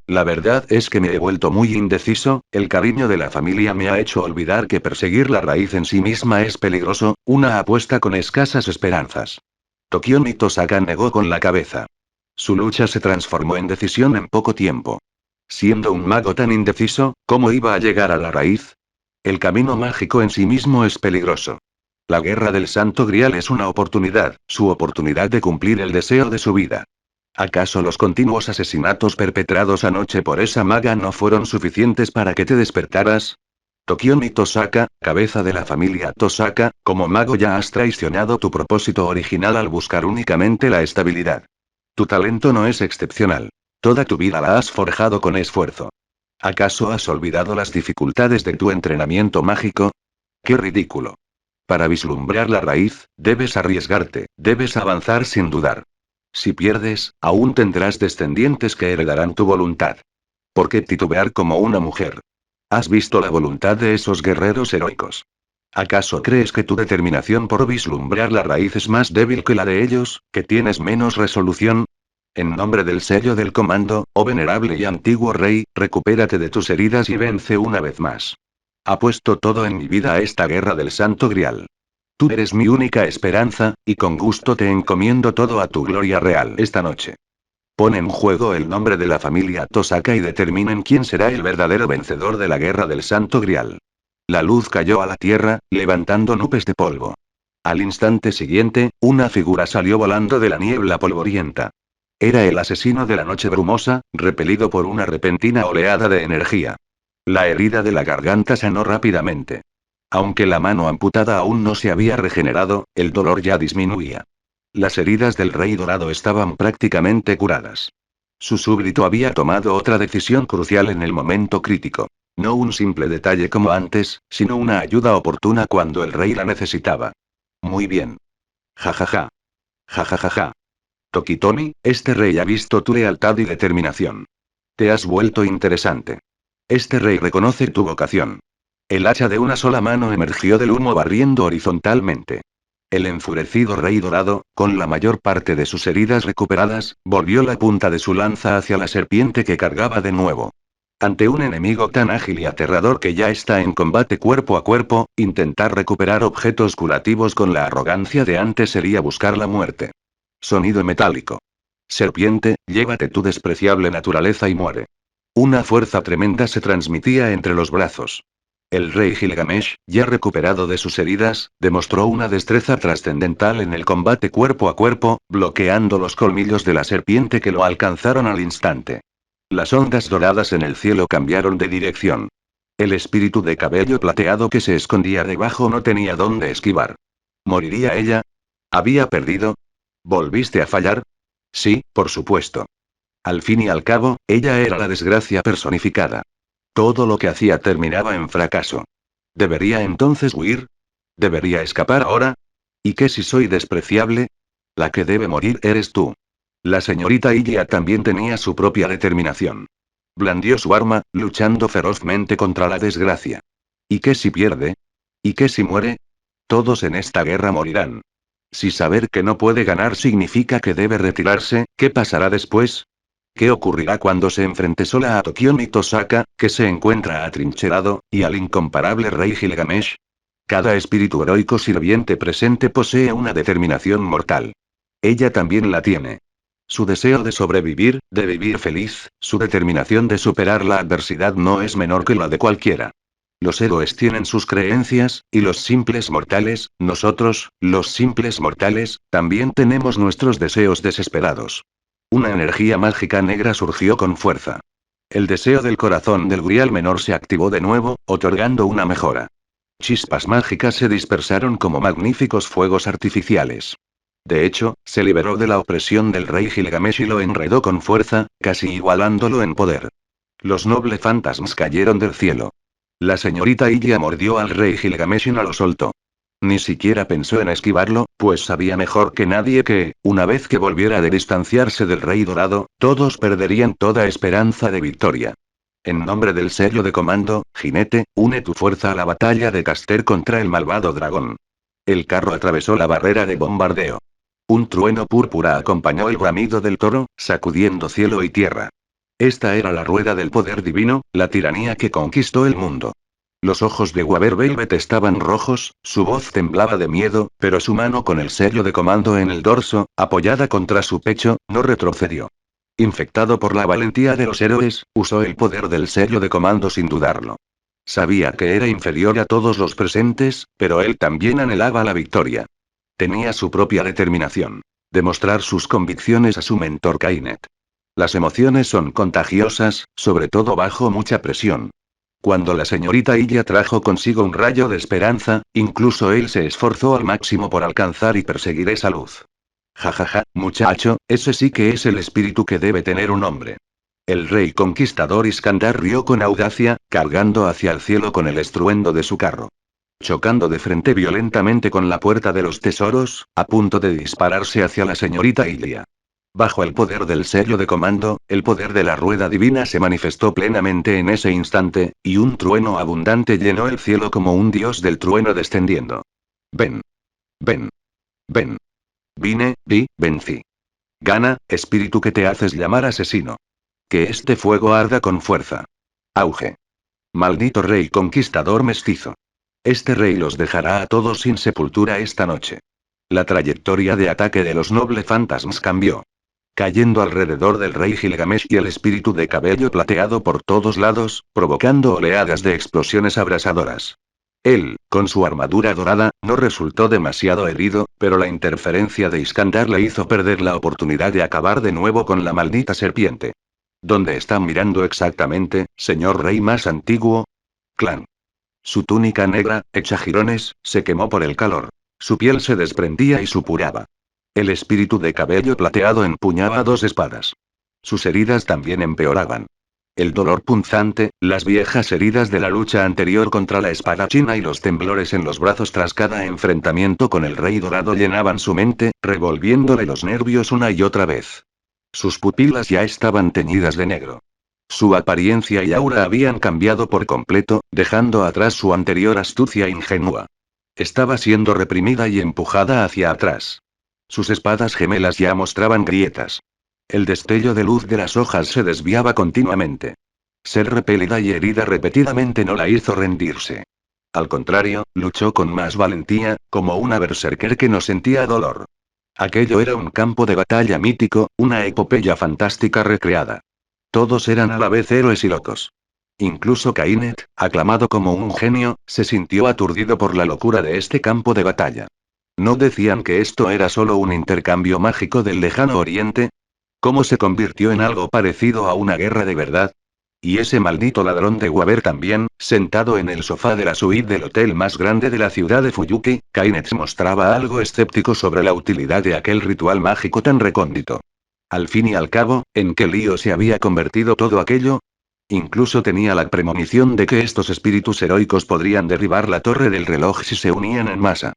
La verdad es que me he vuelto muy indeciso, el cariño de la familia me ha hecho olvidar que perseguir la raíz en sí misma es peligroso, una apuesta con escasas esperanzas. Tokiomi Tosaka negó con la cabeza. Su lucha se transformó en decisión en poco tiempo. Siendo un mago tan indeciso, ¿cómo iba a llegar a la raíz? El camino mágico en sí mismo es peligroso. La guerra del Santo Grial es una oportunidad, su oportunidad de cumplir el deseo de su vida. ¿Acaso los continuos asesinatos perpetrados anoche por esa maga no fueron suficientes para que te despertaras? Tokiomi Tosaka, cabeza de la familia Tosaka, como mago ya has traicionado tu propósito original al buscar únicamente la estabilidad. Tu talento no es excepcional. Toda tu vida la has forjado con esfuerzo. ¿Acaso has olvidado las dificultades de tu entrenamiento mágico? ¡Qué ridículo! Para vislumbrar la raíz, debes arriesgarte, debes avanzar sin dudar. Si pierdes, aún tendrás descendientes que heredarán tu voluntad. ¿Por qué titubear como una mujer? ¿Has visto la voluntad de esos guerreros heroicos? ¿Acaso crees que tu determinación por vislumbrar la raíz es más débil que la de ellos, que tienes menos resolución? En nombre del sello del comando, oh venerable y antiguo rey, recupérate de tus heridas y vence una vez más. Apuesto todo en mi vida a esta guerra del Santo Grial. Tú eres mi única esperanza, y con gusto te encomiendo todo a tu gloria real esta noche. Pon en juego el nombre de la familia Tosaka y determinen quién será el verdadero vencedor de la guerra del Santo Grial. La luz cayó a la tierra, levantando nubes de polvo. Al instante siguiente, una figura salió volando de la niebla polvorienta. Era el asesino de la noche brumosa, repelido por una repentina oleada de energía. La herida de la garganta sanó rápidamente. Aunque la mano amputada aún no se había regenerado, el dolor ya disminuía. Las heridas del Rey Dorado estaban prácticamente curadas. Su súbdito había tomado otra decisión crucial en el momento crítico. No un simple detalle como antes, sino una ayuda oportuna cuando el rey la necesitaba. Muy bien. Ja ja ja. Ja ja ja ja. Tokitomi, este rey ha visto tu lealtad y determinación. Te has vuelto interesante. Este rey reconoce tu vocación. El hacha de una sola mano emergió del humo barriendo horizontalmente. El enfurecido Rey Dorado, con la mayor parte de sus heridas recuperadas, volvió la punta de su lanza hacia la serpiente que cargaba de nuevo. Ante un enemigo tan ágil y aterrador que ya está en combate cuerpo a cuerpo, intentar recuperar objetos curativos con la arrogancia de antes sería buscar la muerte. Sonido metálico. Serpiente, llévate tu despreciable naturaleza y muere. Una fuerza tremenda se transmitía entre los brazos. El rey Gilgamesh, ya recuperado de sus heridas, demostró una destreza trascendental en el combate cuerpo a cuerpo, bloqueando los colmillos de la serpiente que lo alcanzaron al instante. Las ondas doradas en el cielo cambiaron de dirección. El espíritu de cabello plateado que se escondía debajo no tenía dónde esquivar. ¿Moriría ella? ¿Había perdido? ¿Volviste a fallar? Sí, por supuesto. Al fin y al cabo, ella era la desgracia personificada. Todo lo que hacía terminaba en fracaso. ¿Debería entonces huir? ¿Debería escapar ahora? ¿Y qué si soy despreciable? La que debe morir eres tú. La señorita Ilya también tenía su propia determinación. Blandió su arma, luchando ferozmente contra la desgracia. ¿Y qué si pierde? ¿Y qué si muere? Todos en esta guerra morirán. Si saber que no puede ganar significa que debe retirarse, ¿qué pasará después? ¿Qué ocurrirá cuando se enfrente sola a Tokiomi Tosaka, que se encuentra atrincherado, y al incomparable rey Gilgamesh? Cada espíritu heroico sirviente presente posee una determinación mortal. Ella también la tiene. Su deseo de sobrevivir, de vivir feliz, su determinación de superar la adversidad no es menor que la de cualquiera. Los héroes tienen sus creencias, y los simples mortales, nosotros, los simples mortales, también tenemos nuestros deseos desesperados. Una energía mágica negra surgió con fuerza. El deseo del corazón del Grial menor se activó de nuevo, otorgando una mejora. Chispas mágicas se dispersaron como magníficos fuegos artificiales. De hecho, se liberó de la opresión del rey Gilgamesh y lo enredó con fuerza, casi igualándolo en poder. Los nobles fantasmas cayeron del cielo. La señorita Ilya mordió al rey Gilgamesh y no lo soltó. Ni siquiera pensó en esquivarlo, pues sabía mejor que nadie que, una vez que volviera de distanciarse del rey dorado, todos perderían toda esperanza de victoria. En nombre del sello de comando, jinete, une tu fuerza a la batalla de Caster contra el malvado dragón. El carro atravesó la barrera de bombardeo. Un trueno púrpura acompañó el bramido del toro, sacudiendo cielo y tierra. Esta era la rueda del poder divino, la tiranía que conquistó el mundo. Los ojos de Waver Velvet estaban rojos, su voz temblaba de miedo, pero su mano con el sello de comando en el dorso, apoyada contra su pecho, no retrocedió. Infectado por la valentía de los héroes, usó el poder del sello de comando sin dudarlo. Sabía que era inferior a todos los presentes, pero él también anhelaba la victoria. Tenía su propia determinación. Demostrar sus convicciones a su mentor Kainet. Las emociones son contagiosas, sobre todo bajo mucha presión. Cuando la señorita Ilya trajo consigo un rayo de esperanza, incluso él se esforzó al máximo por alcanzar y perseguir esa luz. Jajaja, muchacho, ese sí que es el espíritu que debe tener un hombre. El rey conquistador Iskandar rió con audacia, cargando hacia el cielo con el estruendo de su carro. Chocando de frente violentamente con la puerta de los tesoros, a punto de dispararse hacia la señorita Ilia. Bajo el poder del sello de comando, el poder de la rueda divina se manifestó plenamente en ese instante, y un trueno abundante llenó el cielo como un dios del trueno descendiendo. Ven. Ven. Ven. Vencí. Gana, espíritu que te haces llamar asesino. Que este fuego arda con fuerza. Auge. Maldito rey conquistador mestizo. Este rey los dejará a todos sin sepultura esta noche. La trayectoria de ataque de los nobles fantasmas cambió. Cayendo alrededor del rey Gilgamesh y el espíritu de cabello plateado por todos lados, provocando oleadas de explosiones abrasadoras. Él, con su armadura dorada, no resultó demasiado herido, pero la interferencia de Iskandar le hizo perder la oportunidad de acabar de nuevo con la maldita serpiente. ¿Dónde está mirando exactamente, señor rey más antiguo? Clan. Su túnica negra, hecha jirones, se quemó por el calor. Su piel se desprendía y supuraba. El espíritu de cabello plateado empuñaba dos espadas. Sus heridas también empeoraban. El dolor punzante, las viejas heridas de la lucha anterior contra la espada china y los temblores en los brazos tras cada enfrentamiento con el rey dorado llenaban su mente, revolviéndole los nervios una y otra vez. Sus pupilas ya estaban teñidas de negro. Su apariencia y aura habían cambiado por completo, dejando atrás su anterior astucia ingenua. Estaba siendo reprimida y empujada hacia atrás. Sus espadas gemelas ya mostraban grietas. El destello de luz de las hojas se desviaba continuamente. Ser repelida y herida repetidamente no la hizo rendirse. Al contrario, luchó con más valentía, como una berserker que no sentía dolor. Aquello era un campo de batalla mítico, una epopeya fantástica recreada. Todos eran a la vez héroes y locos. Incluso Kainet, aclamado como un genio, se sintió aturdido por la locura de este campo de batalla. ¿No decían que esto era solo un intercambio mágico del lejano oriente? ¿Cómo se convirtió en algo parecido a una guerra de verdad? Y ese maldito ladrón de Waver también, sentado en el sofá de la suite del hotel más grande de la ciudad de Fuyuki, Kainet se mostraba algo escéptico sobre la utilidad de aquel ritual mágico tan recóndito. Al fin y al cabo, ¿en qué lío se había convertido todo aquello? Incluso tenía la premonición de que estos espíritus heroicos podrían derribar la torre del reloj si se unían en masa.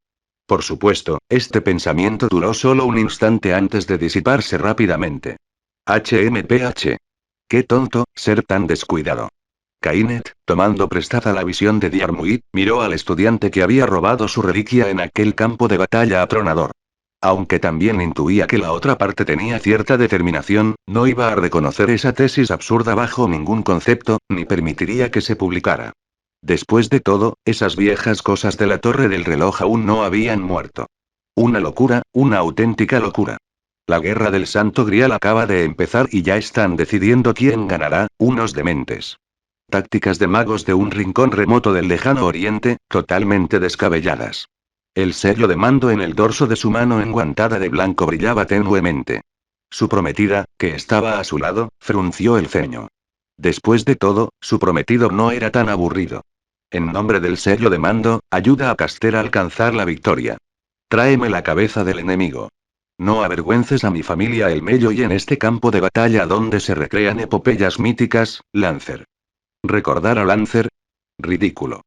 Por supuesto, este pensamiento duró solo un instante antes de disiparse rápidamente. HMPH. Qué tonto, ser tan descuidado. Kainet, tomando prestada la visión de Diarmuid, miró al estudiante que había robado su reliquia en aquel campo de batalla atronador. Aunque también intuía que la otra parte tenía cierta determinación, no iba a reconocer esa tesis absurda bajo ningún concepto, ni permitiría que se publicara. Después de todo, esas viejas cosas de la torre del reloj aún no habían muerto. Una locura, una auténtica locura. La guerra del Santo Grial acaba de empezar y ya están decidiendo quién ganará, unos dementes. Tácticas de magos de un rincón remoto del lejano oriente, totalmente descabelladas. El sello de mando en el dorso de su mano enguantada de blanco brillaba tenuemente. Su prometida, que estaba a su lado, frunció el ceño. Después de todo, su prometido no era tan aburrido. En nombre del sello de mando, ayuda a Caster a alcanzar la victoria. Tráeme la cabeza del enemigo. No avergüences a mi familia el Mello y en este campo de batalla donde se recrean epopeyas míticas, Lancer. ¿Recordar a Lancer? Ridículo.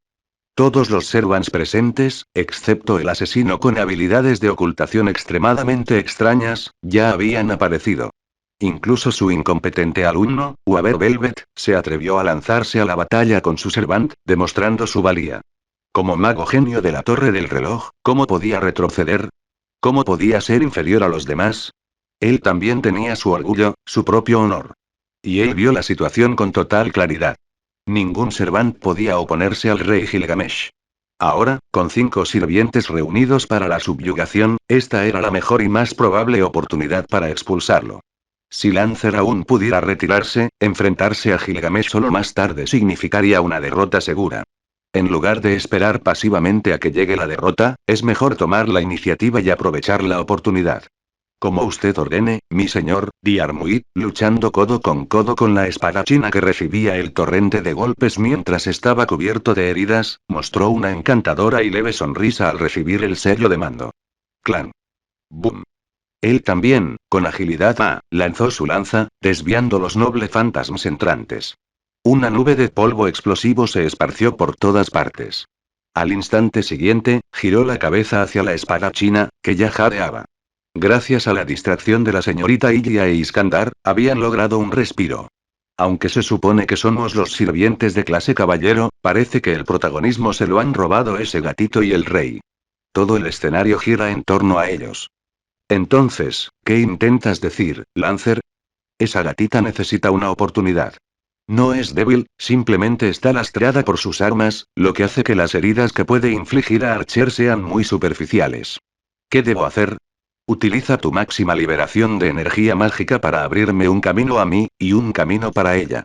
Todos los servants presentes, excepto el asesino con habilidades de ocultación extremadamente extrañas, ya habían aparecido. Incluso su incompetente alumno, Waver Velvet, se atrevió a lanzarse a la batalla con su servant, demostrando su valía. Como mago genio de la torre del reloj, ¿cómo podía retroceder? ¿Cómo podía ser inferior a los demás? Él también tenía su orgullo, su propio honor. Y él vio la situación con total claridad. Ningún servant podía oponerse al rey Gilgamesh. Ahora, con 5 sirvientes reunidos para la subyugación, esta era la mejor y más probable oportunidad para expulsarlo. Si Lancer aún pudiera retirarse, enfrentarse a Gilgamesh solo más tarde significaría una derrota segura. En lugar de esperar pasivamente a que llegue la derrota, es mejor tomar la iniciativa y aprovechar la oportunidad. Como usted ordene, mi señor, Diarmuid, luchando codo con la espadachina que recibía el torrente de golpes mientras estaba cubierto de heridas, mostró una encantadora y leve sonrisa al recibir el sello de mando. Clan. Boom. Él también, con agilidad lanzó su lanza, desviando los nobles fantasmas entrantes. Una nube de polvo explosivo se esparció por todas partes. Al instante siguiente, giró la cabeza hacia la espadachina, que ya jadeaba. Gracias a la distracción de la señorita Ilya e Iskandar, habían logrado un respiro. Aunque se supone que somos los sirvientes de clase caballero, parece que el protagonismo se lo han robado ese gatito y el rey. Todo el escenario gira en torno a ellos. Entonces, ¿qué intentas decir, Lancer? Esa gatita necesita una oportunidad. No es débil, simplemente está lastreada por sus armas, lo que hace que las heridas que puede infligir a Archer sean muy superficiales. ¿Qué debo hacer? Utiliza tu máxima liberación de energía mágica para abrirme un camino a mí, y un camino para ella.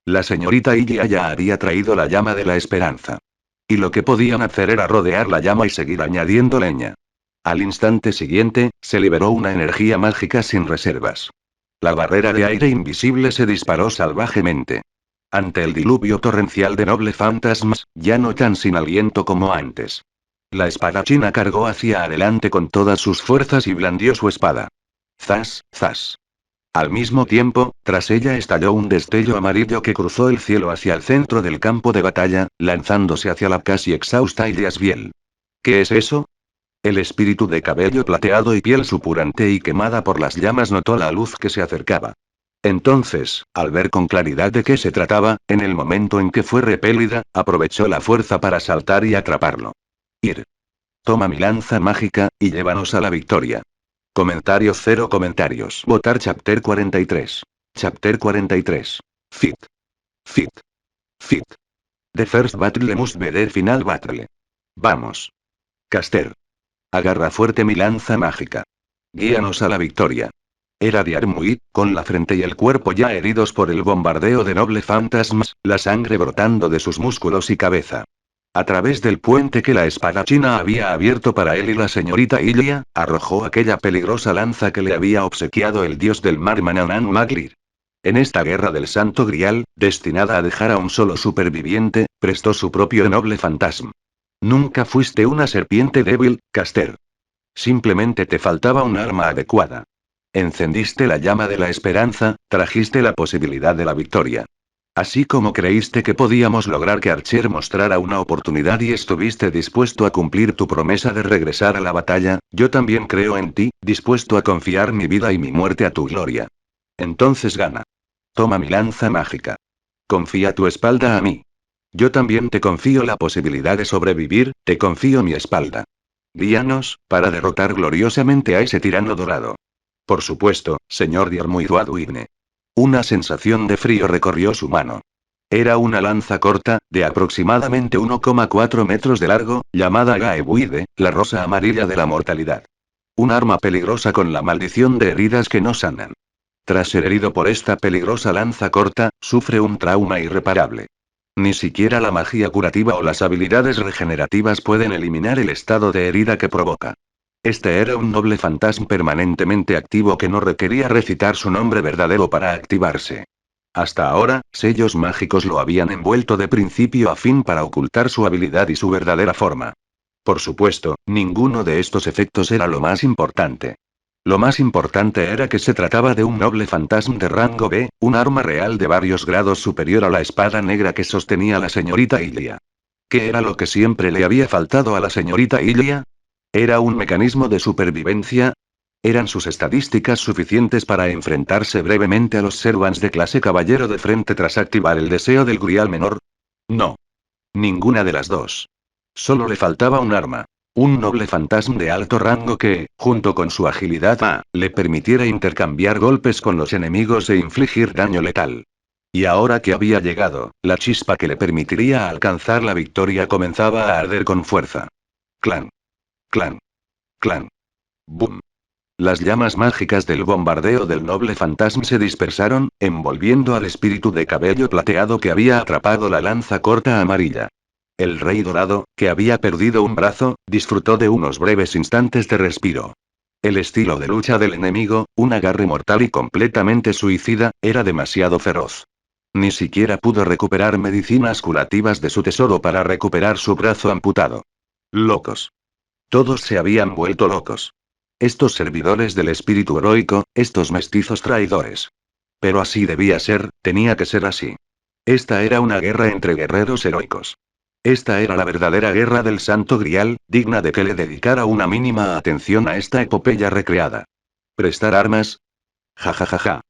La señorita Ilya ya había traído la llama de la esperanza. Y lo que podían hacer era rodear la llama y seguir añadiendo leña. Al instante siguiente, se liberó una energía mágica sin reservas. La barrera de aire invisible se disparó salvajemente. Ante el diluvio torrencial de noble fantasmas, ya no tan sin aliento como antes. La espadachina cargó hacia adelante con todas sus fuerzas y blandió su espada. Zas, zas. Al mismo tiempo, tras ella estalló un destello amarillo que cruzó el cielo hacia el centro del campo de batalla, lanzándose hacia la casi exhausta Iliasbiel. ¿Qué es eso? El espíritu de cabello plateado y piel supurante y quemada por las llamas notó la luz que se acercaba. Entonces, al ver con claridad de qué se trataba, en el momento en que fue repelida, aprovechó la fuerza para saltar y atraparlo. Ir. Toma mi lanza mágica, y llévanos a la victoria. Comentarios 0 comentarios. Votar Chapter 43. Chapter 43. Fit. Fit. Fit. The first battle must be the final battle. Vamos. Caster. Agarra fuerte mi lanza mágica. Guíanos a la victoria. Era Diarmuid, con la frente y el cuerpo ya heridos por el bombardeo de noble fantasmas, la sangre brotando de sus músculos y cabeza. A través del puente que la espadachina había abierto para él y la señorita Ilya, arrojó aquella peligrosa lanza que le había obsequiado el dios del mar Manannan Maglir. En esta guerra del Santo Grial, destinada a dejar a un solo superviviente, prestó su propio noble fantasma. Nunca fuiste una serpiente débil, Caster. Simplemente te faltaba un arma adecuada. Encendiste la llama de la esperanza, trajiste la posibilidad de la victoria. Así como creíste que podíamos lograr que Archer mostrara una oportunidad y estuviste dispuesto a cumplir tu promesa de regresar a la batalla, yo también creo en ti, dispuesto a confiar mi vida y mi muerte a tu gloria. Entonces gana. Toma mi lanza mágica. Confía tu espalda a mí. Yo también te confío la posibilidad de sobrevivir, te confío mi espalda. Guíanos, para derrotar gloriosamente a ese tirano dorado. Por supuesto, señor Diarmuid. Una sensación de frío recorrió su mano. Era una lanza corta, de aproximadamente 1,4 metros de largo, llamada Gaebuide, la rosa amarilla de la mortalidad. Un arma peligrosa con la maldición de heridas que no sanan. Tras ser herido por esta peligrosa lanza corta, sufre un trauma irreparable. Ni siquiera la magia curativa o las habilidades regenerativas pueden eliminar el estado de herida que provoca. Este era un noble fantasma permanentemente activo que no requería recitar su nombre verdadero para activarse. Hasta ahora, sellos mágicos lo habían envuelto de principio a fin para ocultar su habilidad y su verdadera forma. Por supuesto, ninguno de estos efectos era lo más importante. Lo más importante era que se trataba de un noble fantasma de rango B, un arma real de varios grados superior a la espada negra que sostenía la señorita Ilia. ¿Qué era lo que siempre le había faltado a la señorita Ilia? ¿Era un mecanismo de supervivencia? ¿Eran sus estadísticas suficientes para enfrentarse brevemente a los Servants de clase caballero de frente tras activar el deseo del Grial menor? No. Ninguna de las dos. Solo le faltaba un arma. Un noble fantasma de alto rango que, junto con su agilidad le permitiera intercambiar golpes con los enemigos e infligir daño letal. Y ahora que había llegado, la chispa que le permitiría alcanzar la victoria comenzaba a arder con fuerza. Clan. Clan. Clan. Boom. Las llamas mágicas del bombardeo del noble fantasma se dispersaron, envolviendo al espíritu de cabello plateado que había atrapado la lanza corta amarilla. El rey dorado, que había perdido un brazo, disfrutó de unos breves instantes de respiro. El estilo de lucha del enemigo, un agarre mortal y completamente suicida, era demasiado feroz. Ni siquiera pudo recuperar medicinas curativas de su tesoro para recuperar su brazo amputado. Locos. Todos se habían vuelto locos. Estos servidores del espíritu heroico, estos mestizos traidores. Pero así debía ser, tenía que ser así. Esta era una guerra entre guerreros heroicos. Esta era la verdadera guerra del Santo Grial, digna de que le dedicara una mínima atención a esta epopeya recreada. ¿Prestar armas? Ja ja ja ja.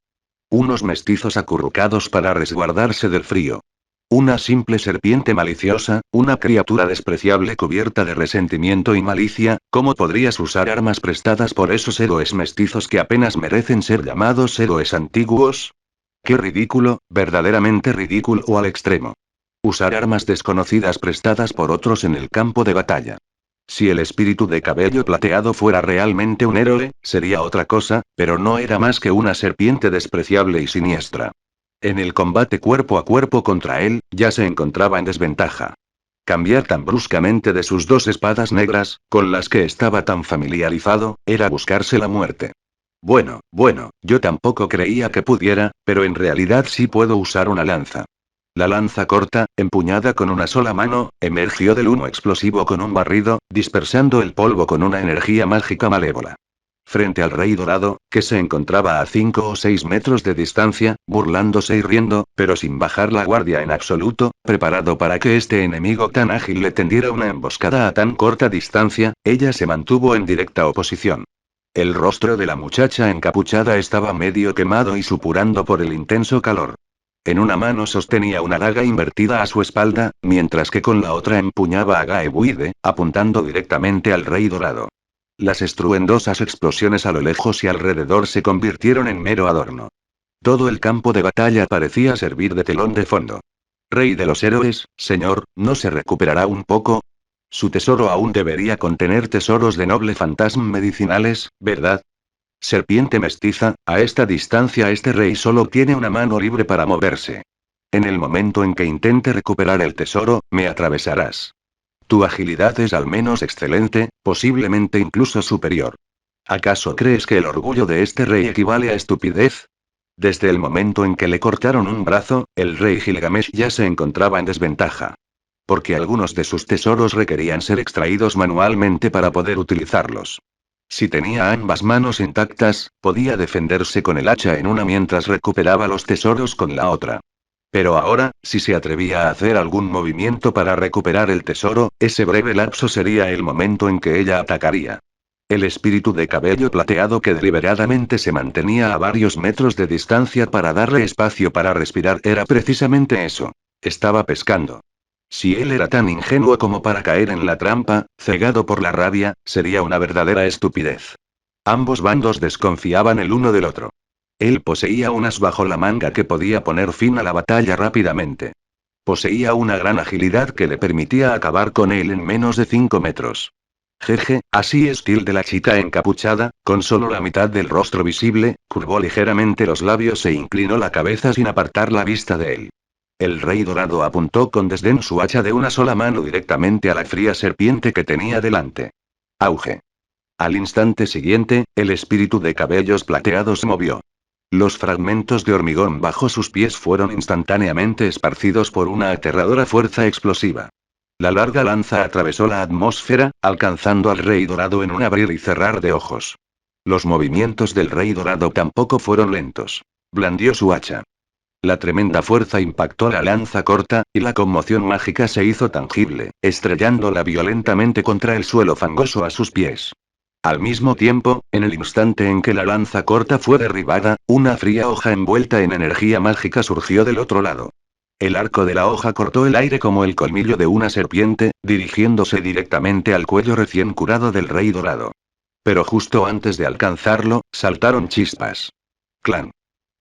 Unos mestizos acurrucados para resguardarse del frío. Una simple serpiente maliciosa, una criatura despreciable cubierta de resentimiento y malicia. ¿Cómo podrías usar armas prestadas por esos héroes mestizos que apenas merecen ser llamados héroes antiguos? ¡Qué ridículo, verdaderamente ridículo al extremo! Usar armas desconocidas prestadas por otros en el campo de batalla. Si el espíritu de cabello plateado fuera realmente un héroe, sería otra cosa, pero no era más que una serpiente despreciable y siniestra. En el combate cuerpo a cuerpo contra él, ya se encontraba en desventaja. Cambiar tan bruscamente de sus dos espadas negras, con las que estaba tan familiarizado, era buscarse la muerte. Bueno, yo tampoco creía que pudiera, pero en realidad sí puedo usar una lanza. La lanza corta, empuñada con una sola mano, emergió del humo explosivo con un barrido, dispersando el polvo con una energía mágica malévola. Frente al rey dorado, que se encontraba a 5 o 6 metros de distancia, burlándose y riendo, pero sin bajar la guardia en absoluto, preparado para que este enemigo tan ágil le tendiera una emboscada a tan corta distancia, ella se mantuvo en directa oposición. El rostro de la muchacha encapuchada estaba medio quemado y supurando por el intenso calor. En una mano sostenía una daga invertida a su espalda, mientras que con la otra empuñaba a Gaebuide, apuntando directamente al rey dorado. Las estruendosas explosiones a lo lejos y alrededor se convirtieron en mero adorno. Todo el campo de batalla parecía servir de telón de fondo. Rey de los héroes, señor, ¿no se recuperará un poco? Su tesoro aún debería contener tesoros de noble fantasma medicinales, ¿verdad? Serpiente mestiza, a esta distancia este rey solo tiene una mano libre para moverse. En el momento en que intente recuperar el tesoro, me atravesarás. Tu agilidad es al menos excelente, posiblemente incluso superior. ¿Acaso crees que el orgullo de este rey equivale a estupidez? Desde el momento en que le cortaron un brazo, el rey Gilgamesh ya se encontraba en desventaja. Porque algunos de sus tesoros requerían ser extraídos manualmente para poder utilizarlos. Si tenía ambas manos intactas, podía defenderse con el hacha en una mientras recuperaba los tesoros con la otra. Pero ahora, si se atrevía a hacer algún movimiento para recuperar el tesoro, ese breve lapso sería el momento en que ella atacaría. El espíritu de cabello plateado que deliberadamente se mantenía a varios metros de distancia para darle espacio para respirar era precisamente eso. Estaba pescando. Si él era tan ingenuo como para caer en la trampa, cegado por la rabia, sería una verdadera estupidez. Ambos bandos desconfiaban el uno del otro. Él poseía un as bajo la manga que podía poner fin a la batalla rápidamente. Poseía una gran agilidad que le permitía acabar con él en menos de 5 metros. Jeje, así es de la chica encapuchada, con solo la mitad del rostro visible, curvó ligeramente los labios e inclinó la cabeza sin apartar la vista de él. El rey dorado apuntó con desdén su hacha de una sola mano directamente a la fría serpiente que tenía delante. Auge. Al instante siguiente, el espíritu de cabellos plateados se movió. Los fragmentos de hormigón bajo sus pies fueron instantáneamente esparcidos por una aterradora fuerza explosiva. La larga lanza atravesó la atmósfera, alcanzando al rey dorado en un abrir y cerrar de ojos. Los movimientos del Rey Dorado tampoco fueron lentos. Blandió su hacha. La tremenda fuerza impactó la lanza corta, y la conmoción mágica se hizo tangible, estrellándola violentamente contra el suelo fangoso a sus pies. Al mismo tiempo, en el instante en que la lanza corta fue derribada, una fría hoja envuelta en energía mágica surgió del otro lado. El arco de la hoja cortó el aire como el colmillo de una serpiente, dirigiéndose directamente al cuello recién curado del Rey Dorado. Pero justo antes de alcanzarlo, saltaron chispas. ¡Clan!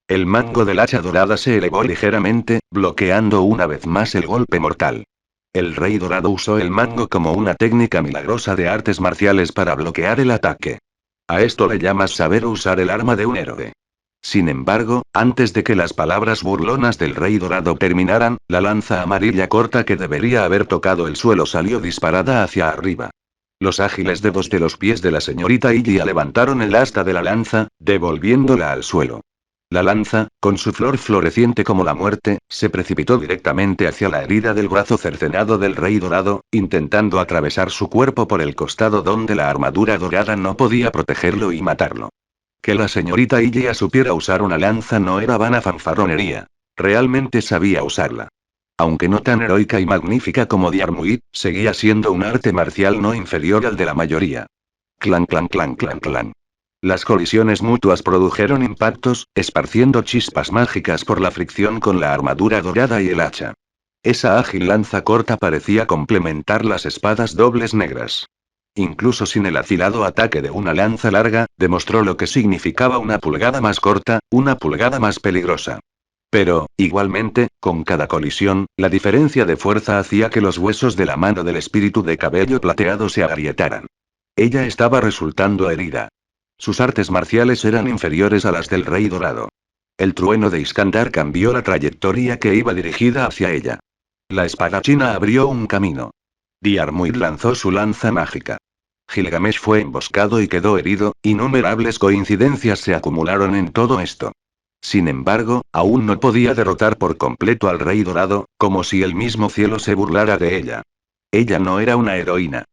El mango del hacha dorada se elevó ligeramente, bloqueando una vez más el golpe mortal. El Rey Dorado usó el mango como una técnica milagrosa de artes marciales para bloquear el ataque. A esto le llamas saber usar el arma de un héroe. Sin embargo, antes de que las palabras burlonas del Rey Dorado terminaran, la lanza amarilla corta que debería haber tocado el suelo salió disparada hacia arriba. Los ágiles dedos de los pies de la señorita Ilya levantaron el asta de la lanza, devolviéndola al suelo. La lanza, con su flor floreciente como la muerte, se precipitó directamente hacia la herida del brazo cercenado del Rey Dorado, intentando atravesar su cuerpo por el costado donde la armadura dorada no podía protegerlo y matarlo. Que la señorita Ilya supiera usar una lanza no era vana fanfarronería. Realmente sabía usarla. Aunque no tan heroica y magnífica como Diarmuid, seguía siendo un arte marcial no inferior al de la mayoría. Clan clan clan clan clan. Las colisiones mutuas produjeron impactos, esparciendo chispas mágicas por la fricción con la armadura dorada y el hacha. Esa ágil lanza corta parecía complementar las espadas dobles negras. Incluso sin el afilado ataque de una lanza larga, demostró lo que significaba una pulgada más corta, una pulgada más peligrosa. Pero, igualmente, con cada colisión, la diferencia de fuerza hacía que los huesos de la mano del espíritu de cabello plateado se agrietaran. Ella estaba resultando herida. Sus artes marciales eran inferiores a las del Rey Dorado. El trueno de Iskandar cambió la trayectoria que iba dirigida hacia ella. La espadachina abrió un camino. Diarmuid lanzó su lanza mágica. Gilgamesh fue emboscado y quedó herido, innumerables coincidencias se acumularon en todo esto. Sin embargo, aún no podía derrotar por completo al Rey Dorado, como si el mismo cielo se burlara de ella. Ella no era una heroína.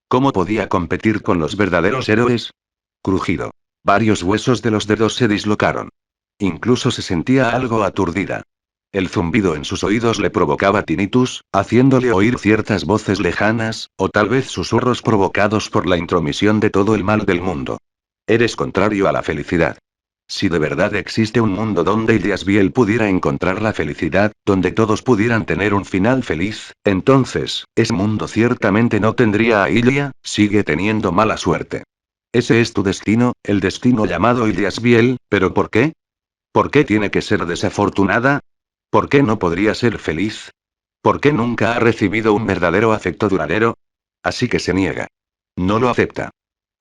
¿Cómo podía competir con los verdaderos héroes? Crujido. Varios huesos de los dedos se dislocaron. Incluso se sentía algo aturdida. El zumbido en sus oídos le provocaba tinnitus, haciéndole oír ciertas voces lejanas, o tal vez susurros provocados por la intromisión de todo el mal del mundo. Eres contrario a la felicidad. Si de verdad existe un mundo donde Yasbiel pudiera encontrar la felicidad, donde todos pudieran tener un final feliz, entonces, ese mundo ciertamente no tendría a Ilia, sigue teniendo mala suerte. Ese es tu destino, el destino llamado Yasbiel, ¿pero por qué? ¿Por qué tiene que ser desafortunada? ¿Por qué no podría ser feliz? ¿Por qué nunca ha recibido un verdadero afecto duradero? Así que se niega. No lo acepta.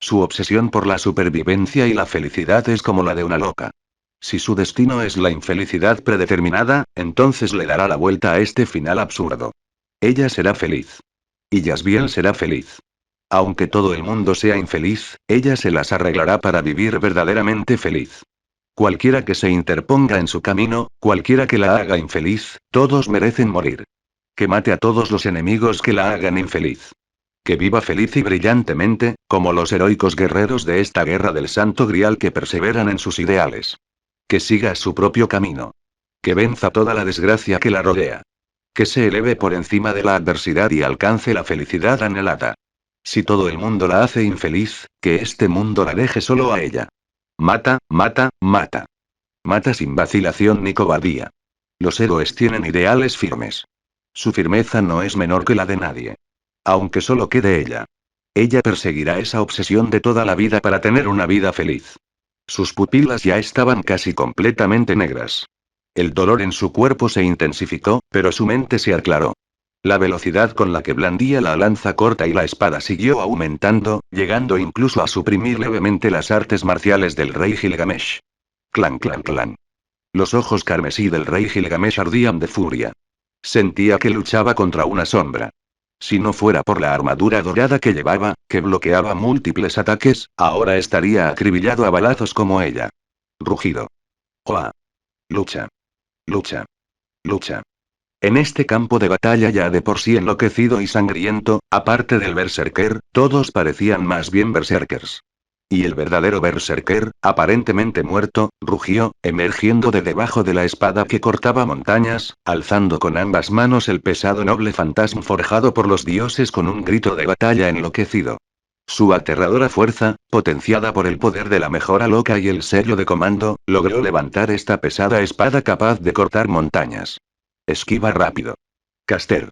Su obsesión por la supervivencia y la felicidad es como la de una loca. Si su destino es la infelicidad predeterminada, entonces le dará la vuelta a este final absurdo. Ella será feliz. Y Yasbiel será feliz. Aunque todo el mundo sea infeliz, ella se las arreglará para vivir verdaderamente feliz. Cualquiera que se interponga en su camino, cualquiera que la haga infeliz, todos merecen morir. Que mate a todos los enemigos que la hagan infeliz. Que viva feliz y brillantemente, como los heroicos guerreros de esta guerra del Santo Grial que perseveran en sus ideales. Que siga su propio camino. Que venza toda la desgracia que la rodea. Que se eleve por encima de la adversidad y alcance la felicidad anhelada. Si todo el mundo la hace infeliz, que este mundo la deje solo a ella. Mata, mata, mata. Mata sin vacilación ni cobardía. Los héroes tienen ideales firmes. Su firmeza no es menor que la de nadie. Aunque solo quede ella. Ella perseguirá esa obsesión de toda la vida para tener una vida feliz. Sus pupilas ya estaban casi completamente negras. El dolor en su cuerpo se intensificó, pero su mente se aclaró. La velocidad con la que blandía la lanza corta y la espada siguió aumentando, llegando incluso a suprimir levemente las artes marciales del rey Gilgamesh. Clan clan clan. Los ojos carmesí del rey Gilgamesh ardían de furia. Sentía que luchaba contra una sombra. Si no fuera por la armadura dorada que llevaba, que bloqueaba múltiples ataques, ahora estaría acribillado a balazos como ella. Rugido. ¡Oa! Lucha. Lucha. Lucha. En este campo de batalla ya de por sí enloquecido y sangriento, aparte del berserker, todos parecían más bien berserkers. Y el verdadero berserker, aparentemente muerto, rugió, emergiendo de debajo de la espada que cortaba montañas, alzando con ambas manos el pesado noble fantasma forjado por los dioses con un grito de batalla enloquecido. Su aterradora fuerza, potenciada por el poder de la mejora loca y el sello de comando, logró levantar esta pesada espada capaz de cortar montañas. Esquiva rápido. Caster.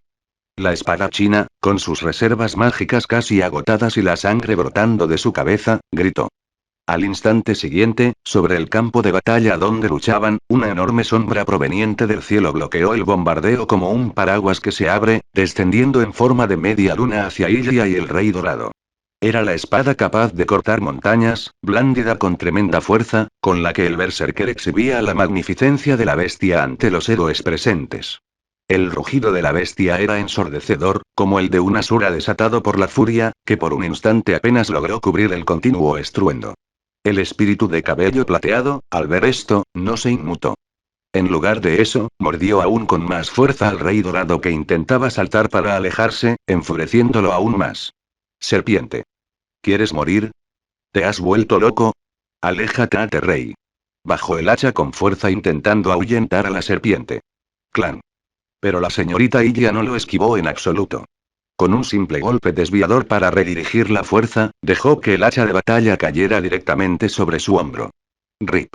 La espada china, con sus reservas mágicas casi agotadas y la sangre brotando de su cabeza, gritó. Al instante siguiente, sobre el campo de batalla donde luchaban, una enorme sombra proveniente del cielo bloqueó el bombardeo como un paraguas que se abre, descendiendo en forma de media luna hacia Ilya y el Rey Dorado. Era la espada capaz de cortar montañas, blándida con tremenda fuerza, con la que el berserker exhibía la magnificencia de la bestia ante los héroes presentes. El rugido de la bestia era ensordecedor, como el de un asura desatado por la furia, que por un instante apenas logró cubrir el continuo estruendo. El espíritu de cabello plateado, al ver esto, no se inmutó. En lugar de eso, mordió aún con más fuerza al Rey Dorado que intentaba saltar para alejarse, enfureciéndolo aún más. Serpiente. ¿Quieres morir? ¿Te has vuelto loco? Aléjate, Rey. Bajó el hacha con fuerza intentando ahuyentar a la serpiente. Clan. Pero la señorita Ilya no lo esquivó en absoluto. Con un simple golpe desviador para redirigir la fuerza, dejó que el hacha de batalla cayera directamente sobre su hombro. Rip.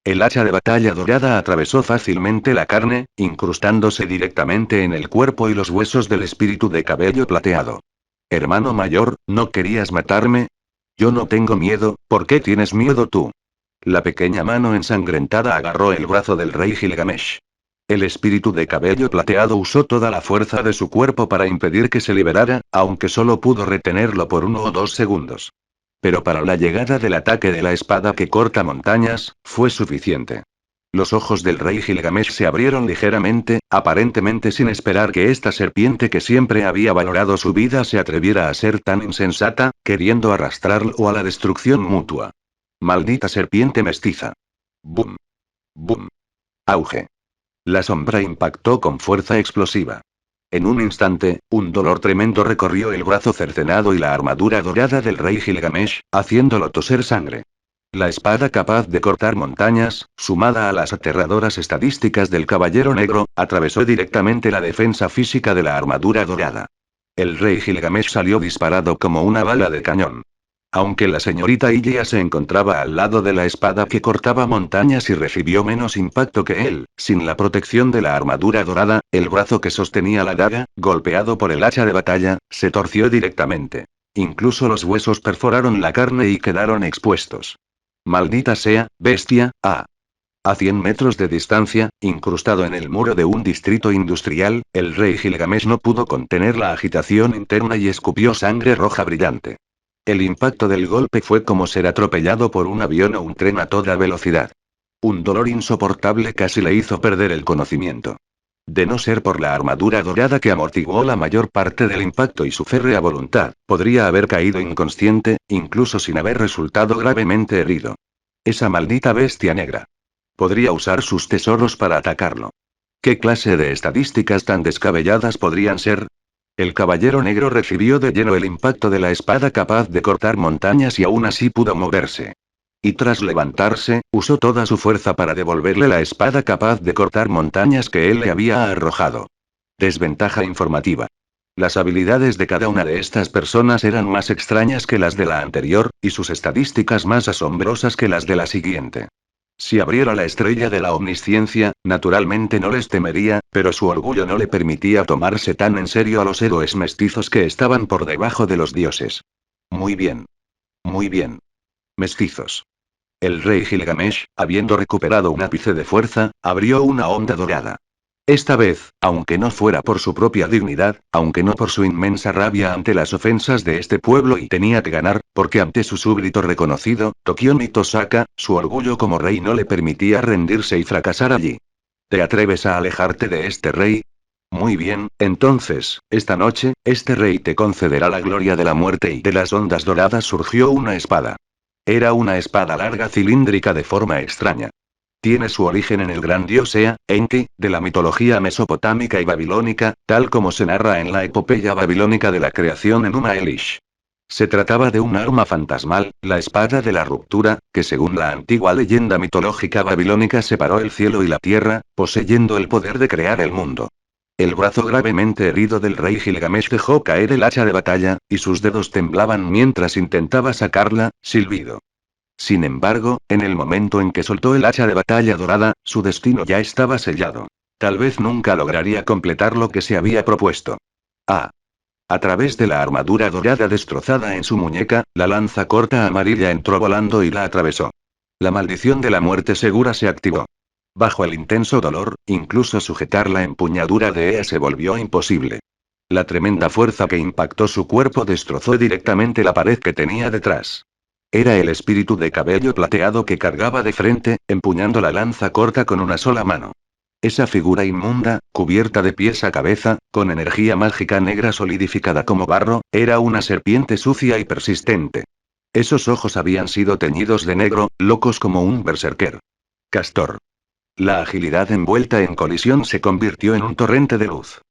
El hacha de batalla dorada atravesó fácilmente la carne, incrustándose directamente en el cuerpo y los huesos del espíritu de cabello plateado. Hermano mayor, ¿no querías matarme? Yo no tengo miedo, ¿por qué tienes miedo tú? La pequeña mano ensangrentada agarró el brazo del rey Gilgamesh. El espíritu de cabello plateado usó toda la fuerza de su cuerpo para impedir que se liberara, aunque solo pudo retenerlo por 1 o 2 segundos. Pero para la llegada del ataque de la espada que corta montañas, fue suficiente. Los ojos del rey Gilgamesh se abrieron ligeramente, aparentemente sin esperar que esta serpiente que siempre había valorado su vida se atreviera a ser tan insensata, queriendo arrastrarlo a la destrucción mutua. Maldita serpiente mestiza. Boom. Boom. Auge. La sombra impactó con fuerza explosiva. En un instante, un dolor tremendo recorrió el brazo cercenado y la armadura dorada del rey Gilgamesh, haciéndolo toser sangre. La espada capaz de cortar montañas, sumada a las aterradoras estadísticas del Caballero Negro, atravesó directamente la defensa física de la armadura dorada. El rey Gilgamesh salió disparado como una bala de cañón. Aunque la señorita Ilya se encontraba al lado de la espada que cortaba montañas y recibió menos impacto que él, sin la protección de la armadura dorada, el brazo que sostenía la daga, golpeado por el hacha de batalla, se torció directamente. Incluso los huesos perforaron la carne y quedaron expuestos. Maldita sea, bestia, ah. A 100 metros de distancia, incrustado en el muro de un distrito industrial, el rey Gilgamesh no pudo contener la agitación interna y escupió sangre roja brillante. El impacto del golpe fue como ser atropellado por un avión o un tren a toda velocidad. Un dolor insoportable casi le hizo perder el conocimiento. De no ser por la armadura dorada que amortiguó la mayor parte del impacto y su férrea voluntad, podría haber caído inconsciente, incluso sin haber resultado gravemente herido. Esa maldita bestia negra. Podría usar sus tesoros para atacarlo. ¿Qué clase de estadísticas tan descabelladas podrían ser? El caballero negro recibió de lleno el impacto de la espada capaz de cortar montañas y aún así pudo moverse. Y tras levantarse, usó toda su fuerza para devolverle la espada capaz de cortar montañas que él le había arrojado. Desventaja informativa. Las habilidades de cada una de estas personas eran más extrañas que las de la anterior, y sus estadísticas más asombrosas que las de la siguiente. Si abriera la estrella de la omnisciencia, naturalmente no les temería, pero su orgullo no le permitía tomarse tan en serio a los héroes mestizos que estaban por debajo de los dioses. Muy bien. Muy bien. Mestizos. El rey Gilgamesh, habiendo recuperado un ápice de fuerza, abrió una onda dorada. Esta vez, aunque no fuera por su propia dignidad, aunque no por su inmensa rabia ante las ofensas de este pueblo y tenía que ganar, porque ante su súbdito reconocido, Tokion Tosaka, su orgullo como rey no le permitía rendirse y fracasar allí. ¿Te atreves a alejarte de este rey? Muy bien, entonces, esta noche, este rey te concederá la gloria de la muerte y de las ondas doradas surgió una espada. Era una espada larga cilíndrica de forma extraña. Tiene su origen en el gran dios Ea, Enki, de la mitología mesopotámica y babilónica, tal como se narra en la epopeya babilónica de la creación en Enuma Elish. Se trataba de un arma fantasmal, la espada de la ruptura, que según la antigua leyenda mitológica babilónica separó el cielo y la tierra, poseyendo el poder de crear el mundo. El brazo gravemente herido del rey Gilgamesh dejó caer el hacha de batalla, y sus dedos temblaban mientras intentaba sacarla, silbido. Sin embargo, en el momento en que soltó el hacha de batalla dorada, su destino ya estaba sellado. Tal vez nunca lograría completar lo que se había propuesto. Ah. A través de la armadura dorada destrozada en su muñeca, la lanza corta amarilla entró volando y la atravesó. La maldición de la muerte segura se activó. Bajo el intenso dolor, incluso sujetar la empuñadura de Ea se volvió imposible. La tremenda fuerza que impactó su cuerpo destrozó directamente la pared que tenía detrás. Era el espíritu de cabello plateado que cargaba de frente, empuñando la lanza corta con una sola mano. Esa figura inmunda, cubierta de pies a cabeza, con energía mágica negra solidificada como barro, era una serpiente sucia y persistente. Esos ojos habían sido teñidos de negro, locos como un berserker. Castor. La agilidad envuelta en colisión se convirtió en un torrente de luz.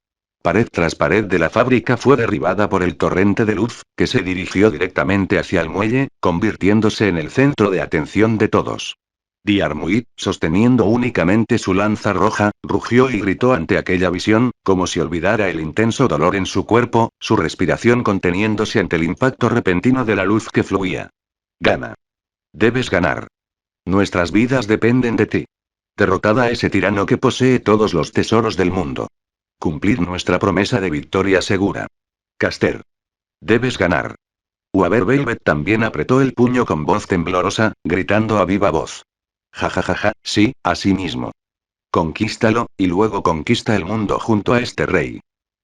Pared tras pared de la fábrica fue derribada por el torrente de luz, que se dirigió directamente hacia el muelle, convirtiéndose en el centro de atención de todos. Diarmuid, sosteniendo únicamente su lanza roja, rugió y gritó ante aquella visión, como si olvidara el intenso dolor en su cuerpo, su respiración conteniéndose ante el impacto repentino de la luz que fluía. Gana. Debes ganar. Nuestras vidas dependen de ti. Derrotada a ese tirano que posee todos los tesoros del mundo. Cumplir nuestra promesa de victoria segura. Caster. Debes ganar. Waver Velvet también apretó el puño con voz temblorosa, gritando a viva voz. Ja ja ja ja, sí, así mismo. Conquístalo, y luego conquista el mundo junto a este rey.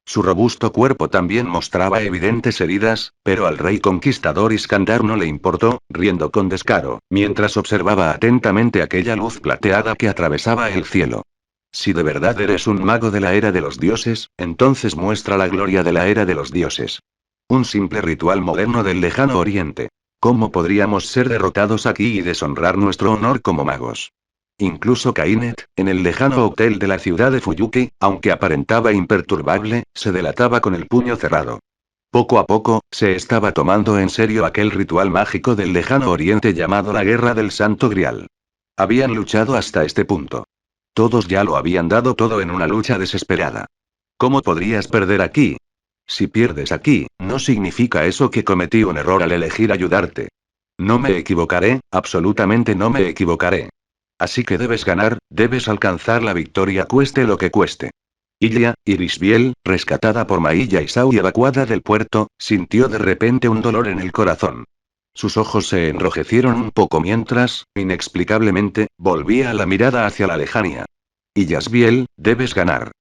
Su robusto cuerpo también mostraba evidentes heridas, pero al rey conquistador Iskandar no le importó, riendo con descaro, mientras observaba atentamente aquella luz plateada que atravesaba el cielo. Si de verdad eres un mago de la era de los dioses, entonces muestra la gloria de la era de los dioses. Un simple ritual moderno del lejano oriente. ¿Cómo podríamos ser derrotados aquí y deshonrar nuestro honor como magos? Incluso Kainet, en el lejano hotel de la ciudad de Fuyuki, aunque aparentaba imperturbable, se delataba con el puño cerrado. Poco a poco, se estaba tomando en serio aquel ritual mágico del lejano oriente llamado la Guerra del Santo Grial. Habían luchado hasta este punto. Todos ya lo habían dado todo en una lucha desesperada. ¿Cómo podrías perder aquí? Si pierdes aquí, no significa eso que cometí un error al elegir ayudarte. No me equivocaré, absolutamente no me equivocaré. Así que debes ganar, debes alcanzar la victoria cueste lo que cueste. Ilya, Irisbiel, rescatada por Mailla Isao y evacuada del puerto, sintió de repente un dolor en el corazón. Sus ojos se enrojecieron un poco mientras, inexplicablemente, volvía la mirada hacia la lejanía. Yasbiel, debes ganar.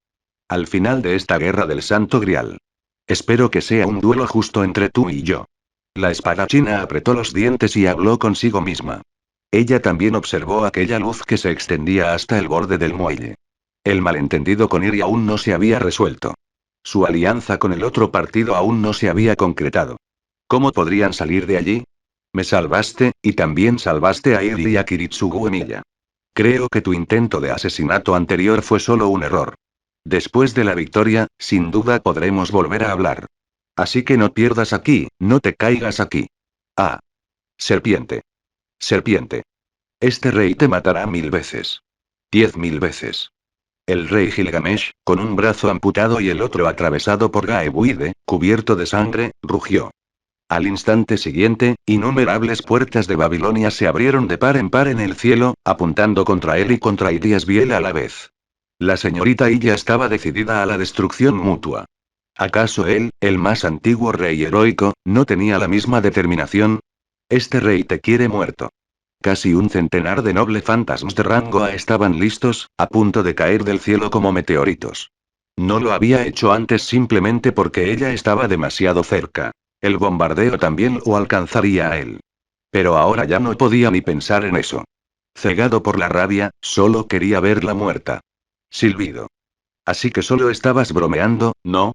Al final de esta guerra del Santo Grial. Espero que sea un duelo justo entre tú y yo. La espadachina apretó los dientes y habló consigo misma. Ella también observó aquella luz que se extendía hasta el borde del muelle. El malentendido con Iri aún no se había resuelto. Su alianza con el otro partido aún no se había concretado. ¿Cómo podrían salir de allí? Me salvaste, y también salvaste a Iri y a Kiritsugu Emiya. Creo que tu intento de asesinato anterior fue solo un error. Después de la victoria, sin duda podremos volver a hablar. Así que no pierdas aquí, no te caigas aquí. Ah. Serpiente. Serpiente. Este rey te matará 1000 veces. 10.000 veces. El rey Gilgamesh, con un brazo amputado y el otro atravesado por Gaebuide, cubierto de sangre, rugió. Al instante siguiente, innumerables puertas de Babilonia se abrieron de par en par en el cielo, apuntando contra él y contra Yasbiel a la vez. La señorita Illa estaba decidida a la destrucción mutua. ¿Acaso él, el más antiguo rey heroico, no tenía la misma determinación? Este rey te quiere muerto. Casi un centenar de noble fantasmas de rango A estaban listos, a punto de caer del cielo como meteoritos. No lo había hecho antes simplemente porque ella estaba demasiado cerca. El bombardeo también lo alcanzaría a él. Pero ahora ya no podía ni pensar en eso. Cegado por la rabia, solo quería verla muerta. Silbido. Así que solo estabas bromeando, ¿no?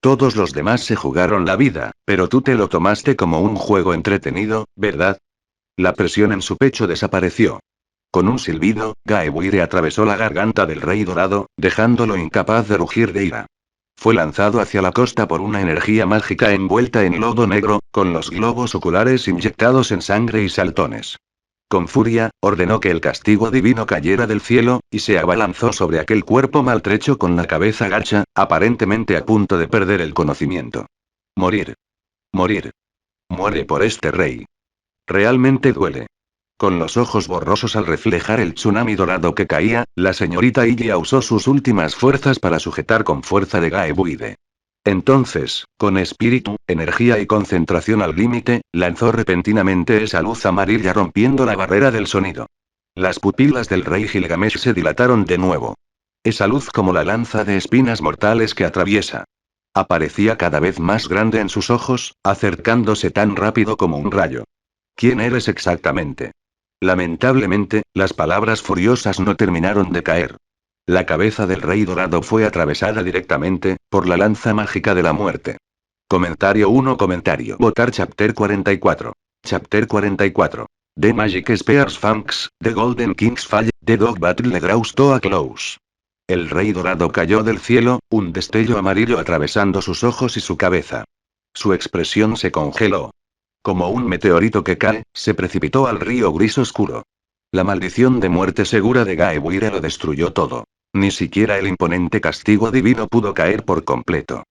Todos los demás se jugaron la vida, pero tú te lo tomaste como un juego entretenido, ¿verdad? La presión en su pecho desapareció. Con un silbido, Gaebuire atravesó la garganta del rey dorado, dejándolo incapaz de rugir de ira. fue lanzado hacia la costa por una energía mágica envuelta en lodo negro, con los globos oculares inyectados en sangre y saltones. Con furia, ordenó que el castigo divino cayera del cielo, y se abalanzó sobre aquel cuerpo maltrecho con la cabeza gacha, aparentemente a punto de perder el conocimiento. Morir. Morir. Muere por este rey. Realmente duele. Con los ojos borrosos al reflejar el tsunami dorado que caía, la señorita Ilya usó sus últimas fuerzas para sujetar con fuerza de Gaebuide. Entonces, con espíritu, energía y concentración al límite, lanzó repentinamente esa luz amarilla rompiendo la barrera del sonido. Las pupilas del rey Gilgamesh se dilataron de nuevo. Esa luz como la lanza de espinas mortales que atraviesa. Aparecía cada vez más grande en sus ojos, acercándose tan rápido como un rayo. ¿Quién eres exactamente? Lamentablemente, las palabras furiosas no terminaron de caer. La cabeza del rey dorado fue atravesada directamente, por la lanza mágica de la muerte. Comentario 1. Comentario. Votar Chapter 44. Chapter 44. The Magic Spears Funks, The Golden King's Fall, The Dog Battle Draws to a Close. El rey dorado cayó del cielo, un destello amarillo atravesando sus ojos y su cabeza. Su expresión se congeló. Como un meteorito que cae, se precipitó al río gris oscuro. La maldición de muerte segura de Gaebuire lo destruyó todo. Ni siquiera el imponente castigo divino pudo caer por completo.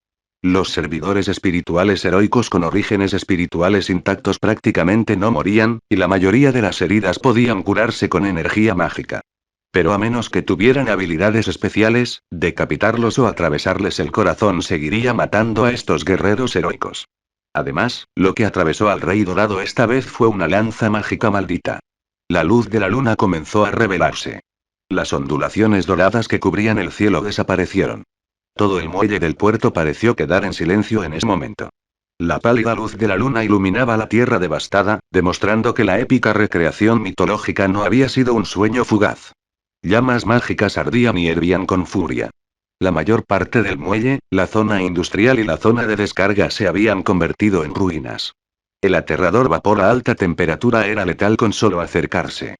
Los servidores espirituales heroicos con orígenes espirituales intactos prácticamente no morían, y la mayoría de las heridas podían curarse con energía mágica. Pero a menos que tuvieran habilidades especiales, decapitarlos o atravesarles el corazón seguiría matando a estos guerreros heroicos. Además, lo que atravesó al rey dorado esta vez fue una lanza mágica maldita. La luz de la luna comenzó a revelarse. Las ondulaciones doradas que cubrían el cielo desaparecieron. Todo el muelle del puerto pareció quedar en silencio en ese momento. La pálida luz de la luna iluminaba la tierra devastada, demostrando que la épica recreación mitológica no había sido un sueño fugaz. Llamas mágicas ardían y hervían con furia. La mayor parte del muelle, la zona industrial y la zona de descarga se habían convertido en ruinas. El aterrador vapor a alta temperatura era letal con solo acercarse.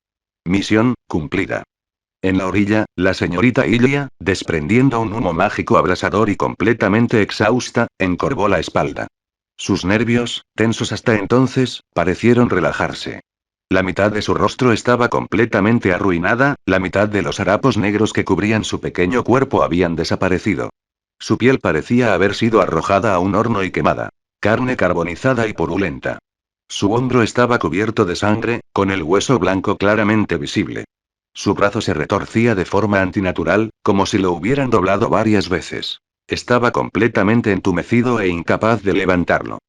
Misión, cumplida. En la orilla, la señorita Ilya, desprendiendo un humo mágico abrasador y completamente exhausta, encorvó la espalda. Sus nervios, tensos hasta entonces, parecieron relajarse. La mitad de su rostro estaba completamente arruinada, la mitad de los harapos negros que cubrían su pequeño cuerpo habían desaparecido. Su piel parecía haber sido arrojada a un horno y quemada. Carne carbonizada y purulenta. Su hombro estaba cubierto de sangre, con el hueso blanco claramente visible. Su brazo se retorcía de forma antinatural, como si lo hubieran doblado varias veces. Estaba completamente entumecido e incapaz de levantarlo.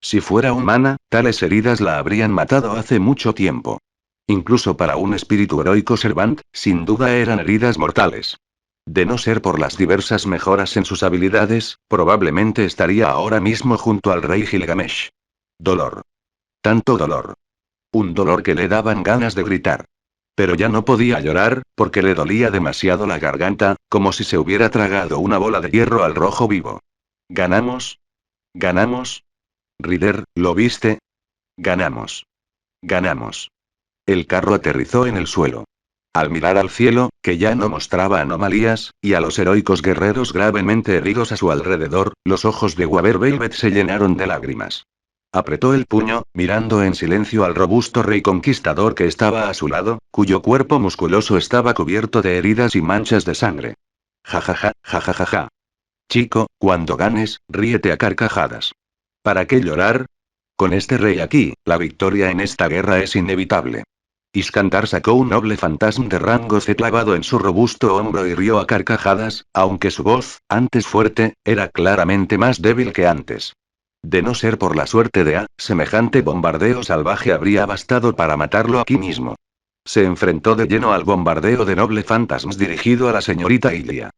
Si fuera humana, tales heridas la habrían matado hace mucho tiempo. Incluso para un espíritu heroico Servant, sin duda eran heridas mortales. De no ser por las diversas mejoras en sus habilidades, probablemente estaría ahora mismo junto al rey Gilgamesh. Dolor. Tanto dolor. Un dolor que le daban ganas de gritar. Pero ya no podía llorar, porque le dolía demasiado la garganta, como si se hubiera tragado una bola de hierro al rojo vivo. ¿Ganamos? ¿Ganamos? Ryder, ¿lo viste? Ganamos. Ganamos. El carro aterrizó en el suelo. Al mirar al cielo, que ya no mostraba anomalías, y a los heroicos guerreros gravemente heridos a su alrededor, los ojos de Waver Velvet se llenaron de lágrimas. Apretó el puño, mirando en silencio al robusto rey conquistador que estaba a su lado, cuyo cuerpo musculoso estaba cubierto de heridas y manchas de sangre. Jajaja, jajajaja. Chico, cuando ganes, ríete a carcajadas. ¿Para qué llorar? Con este rey aquí, la victoria en esta guerra es inevitable. Iskandar sacó un noble fantasma de rango C clavado en su robusto hombro y rió a carcajadas, aunque su voz, antes fuerte, era claramente más débil que antes. De no ser por la suerte de semejante bombardeo salvaje habría bastado para matarlo aquí mismo. Se enfrentó de lleno al bombardeo de noble fantasmas dirigido a la señorita Ilya.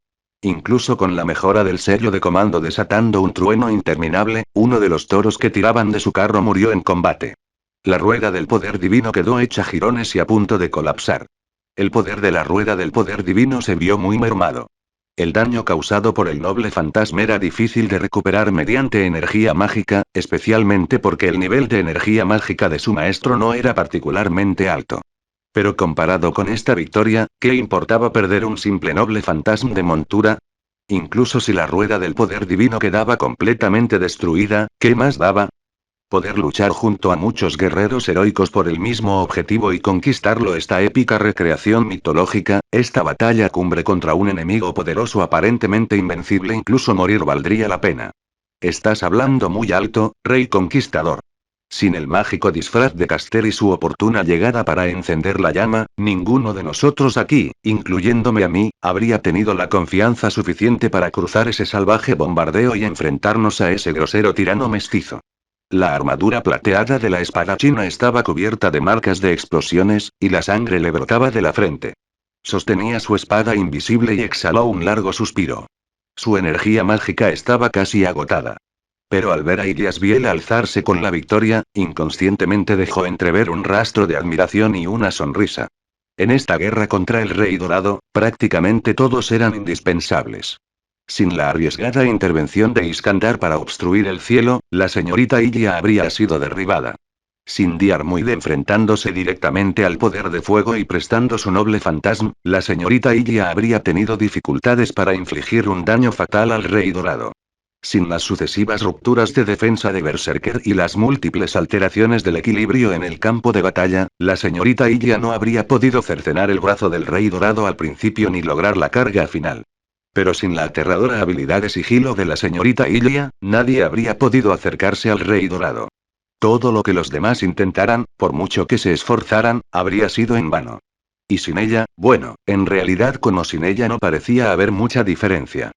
Incluso con la mejora del sello de comando desatando un trueno interminable, uno de los toros que tiraban de su carro murió en combate. La rueda del poder divino quedó hecha jirones y a punto de colapsar. El poder de la rueda del poder divino se vio muy mermado. El daño causado por el noble fantasma era difícil de recuperar mediante energía mágica, especialmente porque el nivel de energía mágica de su maestro no era particularmente alto. Pero comparado con esta victoria, ¿qué importaba perder un simple noble fantasma de montura? Incluso si la rueda del poder divino quedaba completamente destruida, ¿qué más daba? Poder luchar junto a muchos guerreros heroicos por el mismo objetivo y conquistarlo. Esta épica recreación mitológica, esta batalla cumbre contra un enemigo poderoso aparentemente invencible, incluso morir valdría la pena. Estás hablando muy alto, rey conquistador. Sin el mágico disfraz de Caster y su oportuna llegada para encender la llama, ninguno de nosotros aquí, incluyéndome a mí, habría tenido la confianza suficiente para cruzar ese salvaje bombardeo y enfrentarnos a ese grosero tirano mestizo. La armadura plateada de la espadachina estaba cubierta de marcas de explosiones, y la sangre le brotaba de la frente. Sostenía su espada invisible y exhaló un largo suspiro. Su energía mágica estaba casi agotada. Pero al ver a Iliasbiel alzarse con la victoria, inconscientemente dejó entrever un rastro de admiración y una sonrisa. En esta guerra contra el Rey Dorado, prácticamente todos eran indispensables. Sin la arriesgada intervención de Iskandar para obstruir el cielo, la señorita Ilia habría sido derribada. Sin Diarmuid enfrentándose directamente al poder de fuego y prestando su noble fantasma, la señorita Ilia habría tenido dificultades para infligir un daño fatal al Rey Dorado. Sin las sucesivas rupturas de defensa de Berserker y las múltiples alteraciones del equilibrio en el campo de batalla, la señorita Ilia no habría podido cercenar el brazo del Rey Dorado al principio ni lograr la carga final. Pero sin la aterradora habilidad de sigilo de la señorita Ilia, nadie habría podido acercarse al Rey Dorado. Todo lo que los demás intentaran, por mucho que se esforzaran, habría sido en vano. Y sin ella, bueno, en realidad con o sin ella no parecía haber mucha diferencia.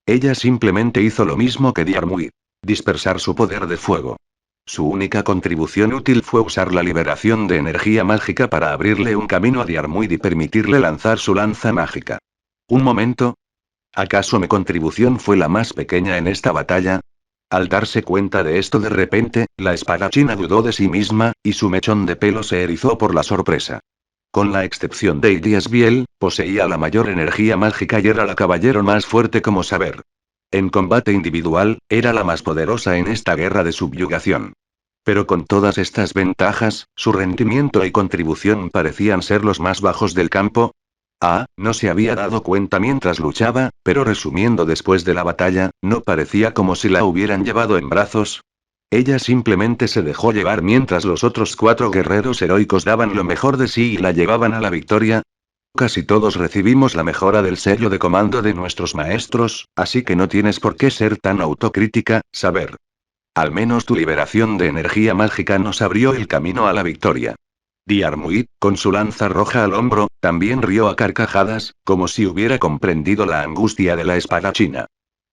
Ella simplemente hizo lo mismo que Diarmuid. Dispersar su poder de fuego. Su única contribución útil fue usar la liberación de energía mágica para abrirle un camino a Diarmuid y permitirle lanzar su lanza mágica. Un momento. ¿Acaso mi contribución fue la más pequeña en esta batalla? Al darse cuenta de esto de repente, la espadachina dudó de sí misma, y su mechón de pelo se erizó por la sorpresa. Con la excepción de Iliasbiel, poseía la mayor energía mágica y era la caballero más fuerte como saber. En combate individual, era la más poderosa en esta guerra de subyugación. Pero con todas estas ventajas, su rendimiento y contribución parecían ser los más bajos del campo. No se había dado cuenta mientras luchaba, pero resumiendo después de la batalla, no parecía como si la hubieran llevado en brazos. Ella simplemente se dejó llevar mientras los otros 4 guerreros heroicos daban lo mejor de sí y la llevaban a la victoria. Casi todos recibimos la mejora del sello de comando de nuestros maestros, así que no tienes por qué ser tan autocrítica, saber. Al menos tu liberación de energía mágica nos abrió el camino a la victoria. Diarmuid, con su lanza roja al hombro, también rió a carcajadas, como si hubiera comprendido la angustia de la espadachina.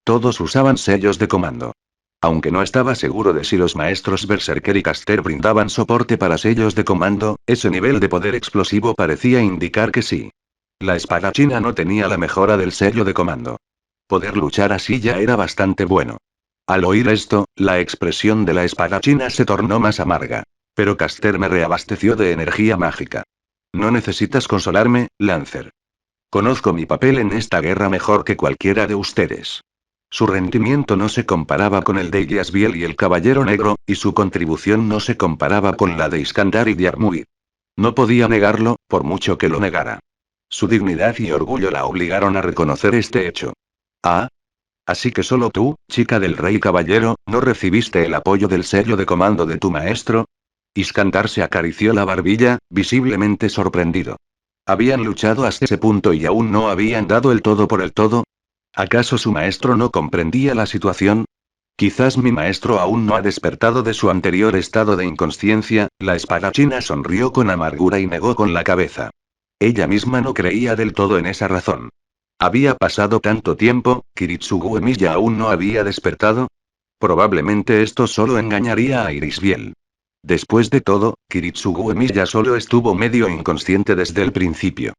Todos usaban sellos de comando. Aunque no estaba seguro de si los maestros Berserker y Caster brindaban soporte para sellos de comando, ese nivel de poder explosivo parecía indicar que sí. La espadachina no tenía la mejora del sello de comando. Poder luchar así ya era bastante bueno. Al oír esto, la expresión de la espadachina se tornó más amarga. Pero Caster me reabasteció de energía mágica. No necesitas consolarme, Lancer. Conozco mi papel en esta guerra mejor que cualquiera de ustedes. Su rendimiento no se comparaba con el de Iliasbiel y el Caballero Negro, y su contribución no se comparaba con la de Iskandar y Diarmuid. No podía negarlo, por mucho que lo negara. Su dignidad y orgullo la obligaron a reconocer este hecho. Así que solo tú, chica del Rey Caballero, ¿no recibiste el apoyo del sello de comando de tu maestro? Iskandar se acarició la barbilla, visiblemente sorprendido. ¿Habían luchado hasta ese punto y aún no habían dado el todo por el todo? ¿Acaso su maestro no comprendía la situación? Quizás mi maestro aún no ha despertado de su anterior estado de inconsciencia. La espadachina sonrió con amargura y negó con la cabeza. Ella misma no creía del todo en esa razón. ¿Había pasado tanto tiempo, Kiritsugu Emiya aún no había despertado? Probablemente esto solo engañaría a Irisbiel. Después de todo, Kiritsugu Emiya solo estuvo medio inconsciente desde el principio.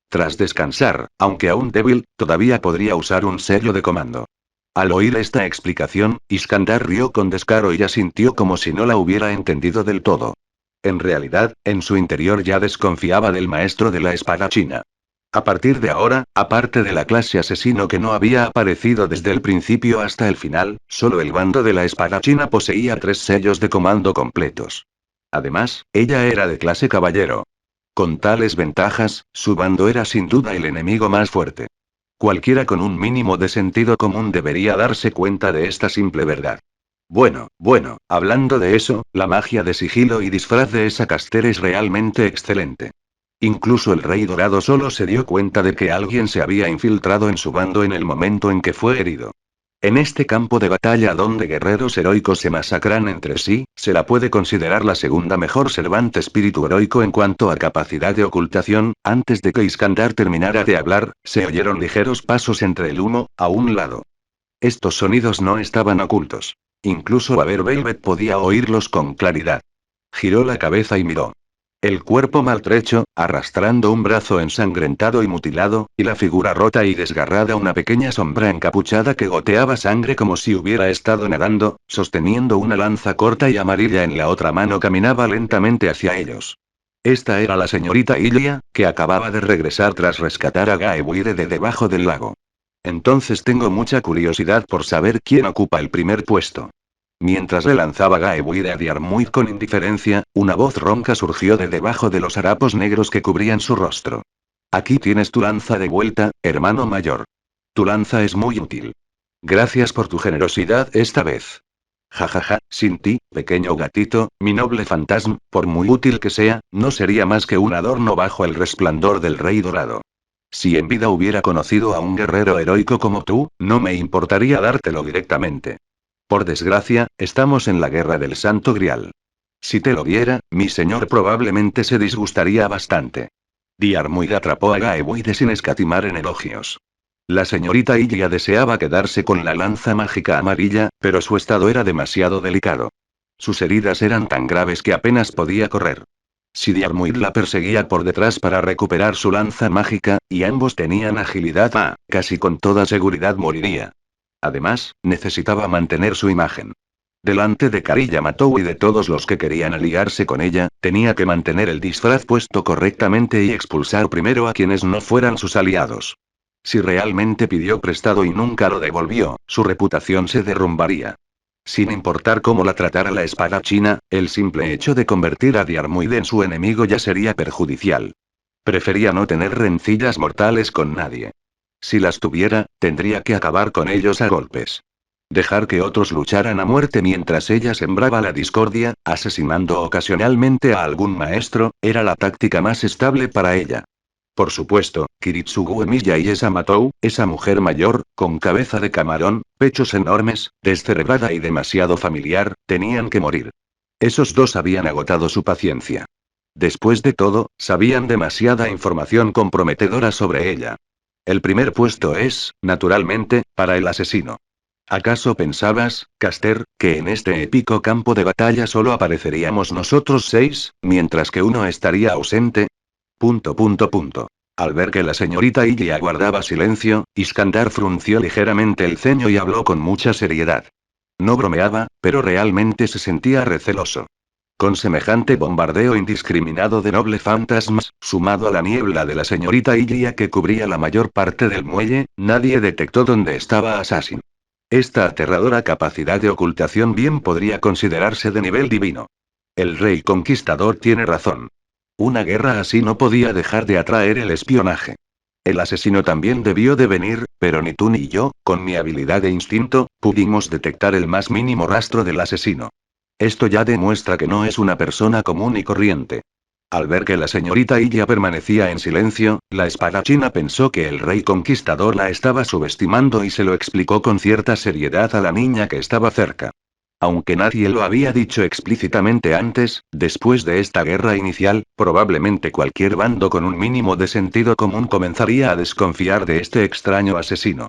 Tras descansar, aunque aún débil, todavía podría usar un sello de comando. Al oír esta explicación, Iskandar rió con descaro y asintió como si no la hubiera entendido del todo. En realidad, en su interior ya desconfiaba del maestro de la espada china. A partir de ahora, aparte de la clase asesino que no había aparecido desde el principio hasta el final, solo el bando de la espada china poseía 3 sellos de comando completos. Además, ella era de clase caballero. Con tales ventajas, su bando era sin duda el enemigo más fuerte. Cualquiera con un mínimo de sentido común debería darse cuenta de esta simple verdad. Bueno, hablando de eso, la magia de sigilo y disfraz de esa Caster es realmente excelente. Incluso el Rey Dorado solo se dio cuenta de que alguien se había infiltrado en su bando en el momento en que fue herido. En este campo de batalla donde guerreros heroicos se masacran entre sí, se la puede considerar la segunda mejor servante espíritu heroico en cuanto a capacidad de ocultación. Antes de que Iskandar terminara de hablar, se oyeron ligeros pasos entre el humo, a un lado. Estos sonidos no estaban ocultos. Incluso Aver Velvet podía oírlos con claridad. Giró la cabeza y miró. El cuerpo maltrecho, arrastrando un brazo ensangrentado y mutilado, y la figura rota y desgarrada, una pequeña sombra encapuchada que goteaba sangre como si hubiera estado nadando, sosteniendo una lanza corta y amarilla en la otra mano, caminaba lentamente hacia ellos. Esta era la señorita Ilia, que acababa de regresar tras rescatar a Gaebuide de debajo del lago. Entonces tengo mucha curiosidad por saber quién ocupa el primer puesto. Mientras le lanzaba Gaebuide a Diarmuid con indiferencia, una voz ronca surgió de debajo de los harapos negros que cubrían su rostro. Aquí tienes tu lanza de vuelta, hermano mayor. Tu lanza es muy útil. Gracias por tu generosidad esta vez. Jajaja, sin ti, pequeño gatito, mi noble fantasma, por muy útil que sea, no sería más que un adorno bajo el resplandor del Rey Dorado. Si en vida hubiera conocido a un guerrero heroico como tú, no me importaría dártelo directamente. Por desgracia, estamos en la guerra del Santo Grial. Si te lo diera, mi señor probablemente se disgustaría bastante. Diarmuid atrapó a Gaebuide sin escatimar en elogios. La señorita Ilia deseaba quedarse con la lanza mágica amarilla, pero su estado era demasiado delicado. Sus heridas eran tan graves que apenas podía correr. Si Diarmuid la perseguía por detrás para recuperar su lanza mágica, y ambos tenían agilidad, casi con toda seguridad moriría. Además, necesitaba mantener su imagen. Delante de Kari Yamatou y de todos los que querían aliarse con ella, tenía que mantener el disfraz puesto correctamente y expulsar primero a quienes no fueran sus aliados. Si realmente pidió prestado y nunca lo devolvió, su reputación se derrumbaría. Sin importar cómo la tratara la espada china, el simple hecho de convertir a Diarmuid en su enemigo ya sería perjudicial. Prefería no tener rencillas mortales con nadie. Si las tuviera, tendría que acabar con ellos a golpes. Dejar que otros lucharan a muerte mientras ella sembraba la discordia, asesinando ocasionalmente a algún maestro, era la táctica más estable para ella. Por supuesto, Kiritsugu Emiya y esa Matou, esa mujer mayor, con cabeza de camarón, pechos enormes, descerebrada y demasiado familiar, tenían que morir. Esos dos habían agotado su paciencia. Después de todo, sabían demasiada información comprometedora sobre ella. El primer puesto es, naturalmente, para el asesino. ¿Acaso pensabas, Caster, que en este épico campo de batalla solo apareceríamos nosotros 6, mientras que uno estaría ausente? Al ver que la señorita Ilia guardaba silencio, Iskandar frunció ligeramente el ceño y habló con mucha seriedad. No bromeaba, pero realmente se sentía receloso. Con semejante bombardeo indiscriminado de noble fantasmas, sumado a la niebla de la señorita Ilia que cubría la mayor parte del muelle, nadie detectó dónde estaba Assassin. Esta aterradora capacidad de ocultación bien podría considerarse de nivel divino. El rey conquistador tiene razón. Una guerra así no podía dejar de atraer el espionaje. El asesino también debió de venir, pero ni tú ni yo, con mi habilidad de instinto, pudimos detectar el más mínimo rastro del asesino. Esto ya demuestra que no es una persona común y corriente. Al ver que la señorita Ilia permanecía en silencio, la espadachina pensó que el rey conquistador la estaba subestimando y se lo explicó con cierta seriedad a la niña que estaba cerca. Aunque nadie lo había dicho explícitamente antes, después de esta guerra inicial, probablemente cualquier bando con un mínimo de sentido común comenzaría a desconfiar de este extraño asesino.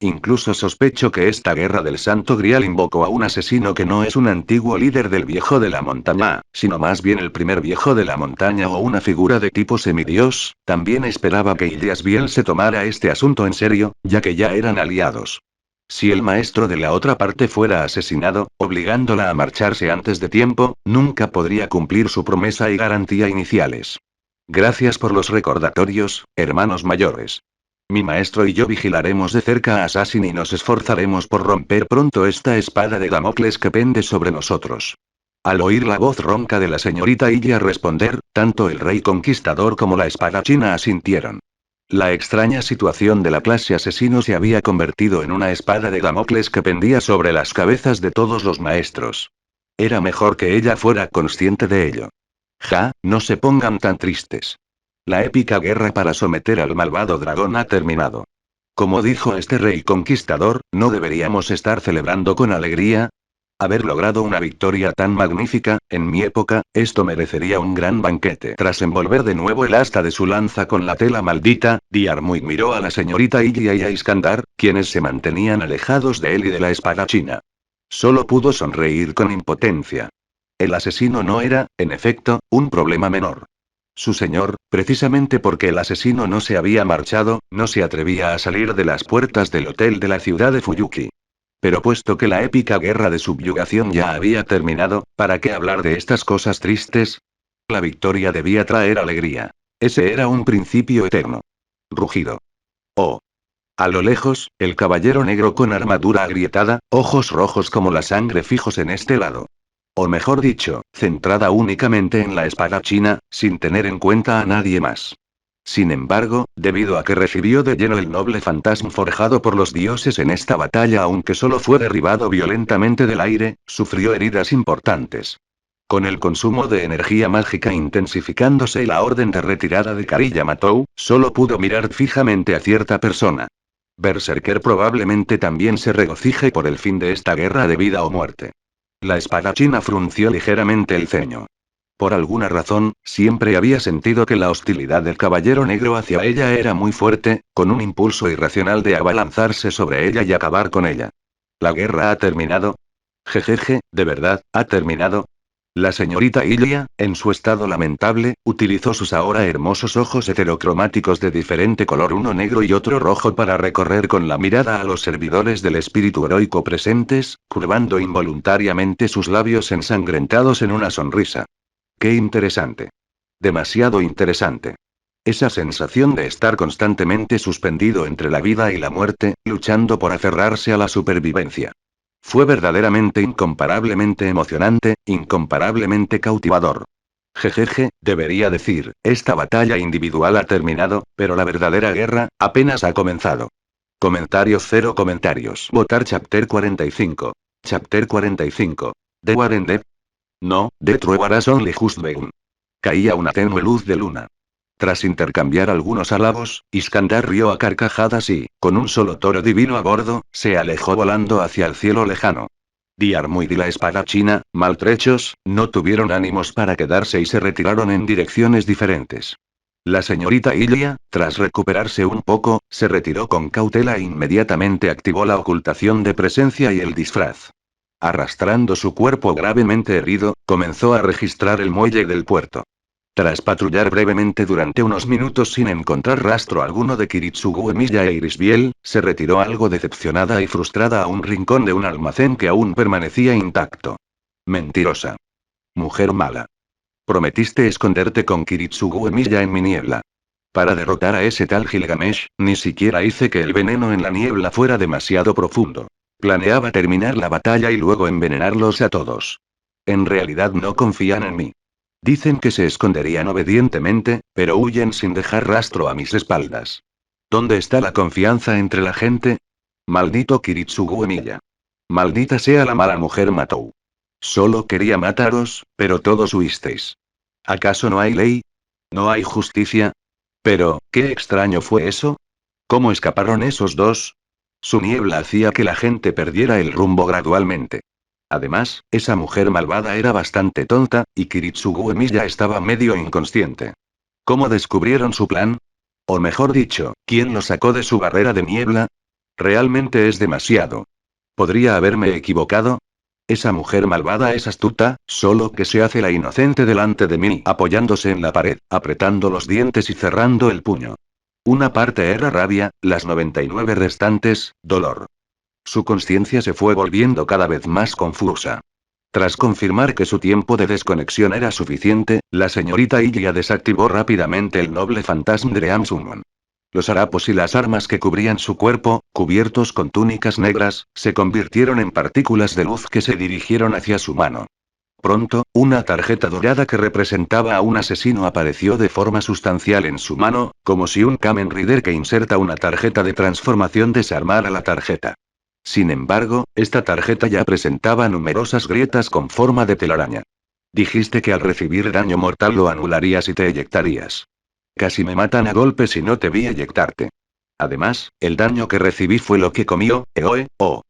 Incluso sospecho que esta guerra del Santo Grial invocó a un asesino que no es un antiguo líder del Viejo de la Montaña, sino más bien el primer Viejo de la Montaña o una figura de tipo semidios. También esperaba que Ilias Biel se tomara este asunto en serio, ya que ya eran aliados. Si el maestro de la otra parte fuera asesinado, obligándola a marcharse antes de tiempo, nunca podría cumplir su promesa y garantía iniciales. Gracias por los recordatorios, hermanos mayores. Mi maestro y yo vigilaremos de cerca a Assassin y nos esforzaremos por romper pronto esta espada de Damocles que pende sobre nosotros. Al oír la voz ronca de la señorita Ilia responder, tanto el rey conquistador como la espadachina asintieron. La extraña situación de la clase asesino se había convertido en una espada de Damocles que pendía sobre las cabezas de todos los maestros. Era mejor que ella fuera consciente de ello. Ja, no se pongan tan tristes. La épica guerra para someter al malvado dragón ha terminado. Como dijo este rey conquistador, ¿no deberíamos estar celebrando con alegría? Haber logrado una victoria tan magnífica, en mi época, esto merecería un gran banquete. Tras envolver de nuevo el asta de su lanza con la tela maldita, Diarmuid miró a la señorita Ilia y a Iskandar, quienes se mantenían alejados de él y de la espada china. Solo pudo sonreír con impotencia. El asesino no era, en efecto, un problema menor. Su señor, precisamente porque el asesino no se había marchado, no se atrevía a salir de las puertas del hotel de la ciudad de Fuyuki. Pero puesto que la épica guerra de subyugación ya había terminado, ¿para qué hablar de estas cosas tristes? La victoria debía traer alegría. Ese era un principio eterno. Rugido. Oh. A lo lejos, el caballero negro con armadura agrietada, ojos rojos como la sangre fijos en este lado. O mejor dicho, centrada únicamente en la espada china, sin tener en cuenta a nadie más. Sin embargo, debido a que recibió de lleno el noble fantasma forjado por los dioses en esta batalla, aunque solo fue derribado violentamente del aire, sufrió heridas importantes. Con el consumo de energía mágica intensificándose y la orden de retirada de Kari Yamatou, solo pudo mirar fijamente a cierta persona. Berserker probablemente también se regocije por el fin de esta guerra de vida o muerte. La espada china frunció ligeramente el ceño. Por alguna razón, siempre había sentido que la hostilidad del caballero negro hacia ella era muy fuerte, con un impulso irracional de abalanzarse sobre ella y acabar con ella. ¿La guerra ha terminado? Jejeje, ¿de verdad, ha terminado? La señorita Ilia, en su estado lamentable, utilizó sus ahora hermosos ojos heterocromáticos de diferente color, uno negro y otro rojo, para recorrer con la mirada a los servidores del espíritu heroico presentes, curvando involuntariamente sus labios ensangrentados en una sonrisa. ¡Qué interesante! Demasiado interesante. Esa sensación de estar constantemente suspendido entre la vida y la muerte, luchando por aferrarse a la supervivencia. Fue verdaderamente incomparablemente emocionante, incomparablemente cautivador. Jejeje, debería decir, esta batalla individual ha terminado, pero la verdadera guerra, apenas ha comenzado. Comentarios, cero comentarios. Votar Chapter 45. Chapter 45. The Warren Depp. No, The True was only just begun. Caía una tenue luz de luna. Tras intercambiar algunos halagos, Iskandar rió a carcajadas y, con un solo toro divino a bordo, se alejó volando hacia el cielo lejano. Diarmuid y la espada china, maltrechos, no tuvieron ánimos para quedarse y se retiraron en direcciones diferentes. La señorita Ilia, tras recuperarse un poco, se retiró con cautela e inmediatamente activó la ocultación de presencia y el disfraz. Arrastrando su cuerpo gravemente herido, comenzó a registrar el muelle del puerto. Tras patrullar brevemente durante unos minutos sin encontrar rastro alguno de Kiritsugu Emilia e Irisbiel, se retiró algo decepcionada y frustrada a un rincón de un almacén que aún permanecía intacto. Mentirosa. Mujer mala. Prometiste esconderte con Kiritsugu Emilia en mi niebla. Para derrotar a ese tal Gilgamesh, ni siquiera hice que el veneno en la niebla fuera demasiado profundo. Planeaba terminar la batalla y luego envenenarlos a todos. En realidad no confían en mí. Dicen que se esconderían obedientemente, pero huyen sin dejar rastro a mis espaldas. ¿Dónde está la confianza entre la gente? Maldito Kiritsugu Emilia. Maldita sea la mala mujer Matou. Solo quería mataros, pero todos huisteis. ¿Acaso no hay ley? ¿No hay justicia? Pero, ¿qué extraño fue eso? ¿Cómo escaparon esos dos? Su niebla hacía que la gente perdiera el rumbo gradualmente. Además, esa mujer malvada era bastante tonta, y Kiritsugu Emilia estaba medio inconsciente. ¿Cómo descubrieron su plan? O mejor dicho, ¿quién lo sacó de su barrera de niebla? Realmente es demasiado. ¿Podría haberme equivocado? Esa mujer malvada es astuta, solo que se hace la inocente delante de mí, apoyándose en la pared, apretando los dientes y cerrando el puño. Una parte era rabia, las 99 restantes, dolor. Su conciencia se fue volviendo cada vez más confusa. Tras confirmar que su tiempo de desconexión era suficiente, la señorita Ilia desactivó rápidamente el noble fantasma de Amsummon. Los harapos y las armas que cubrían su cuerpo, cubiertos con túnicas negras, se convirtieron en partículas de luz que se dirigieron hacia su mano. Pronto, una tarjeta dorada que representaba a un asesino apareció de forma sustancial en su mano, como si un Kamen Rider que inserta una tarjeta de transformación desarmara la tarjeta. Sin embargo, esta tarjeta ya presentaba numerosas grietas con forma de telaraña. Dijiste que al recibir daño mortal lo anularías y te eyectarías. Casi me matan a golpes y no te vi eyectarte. Además, el daño que recibí fue lo que comió, oh.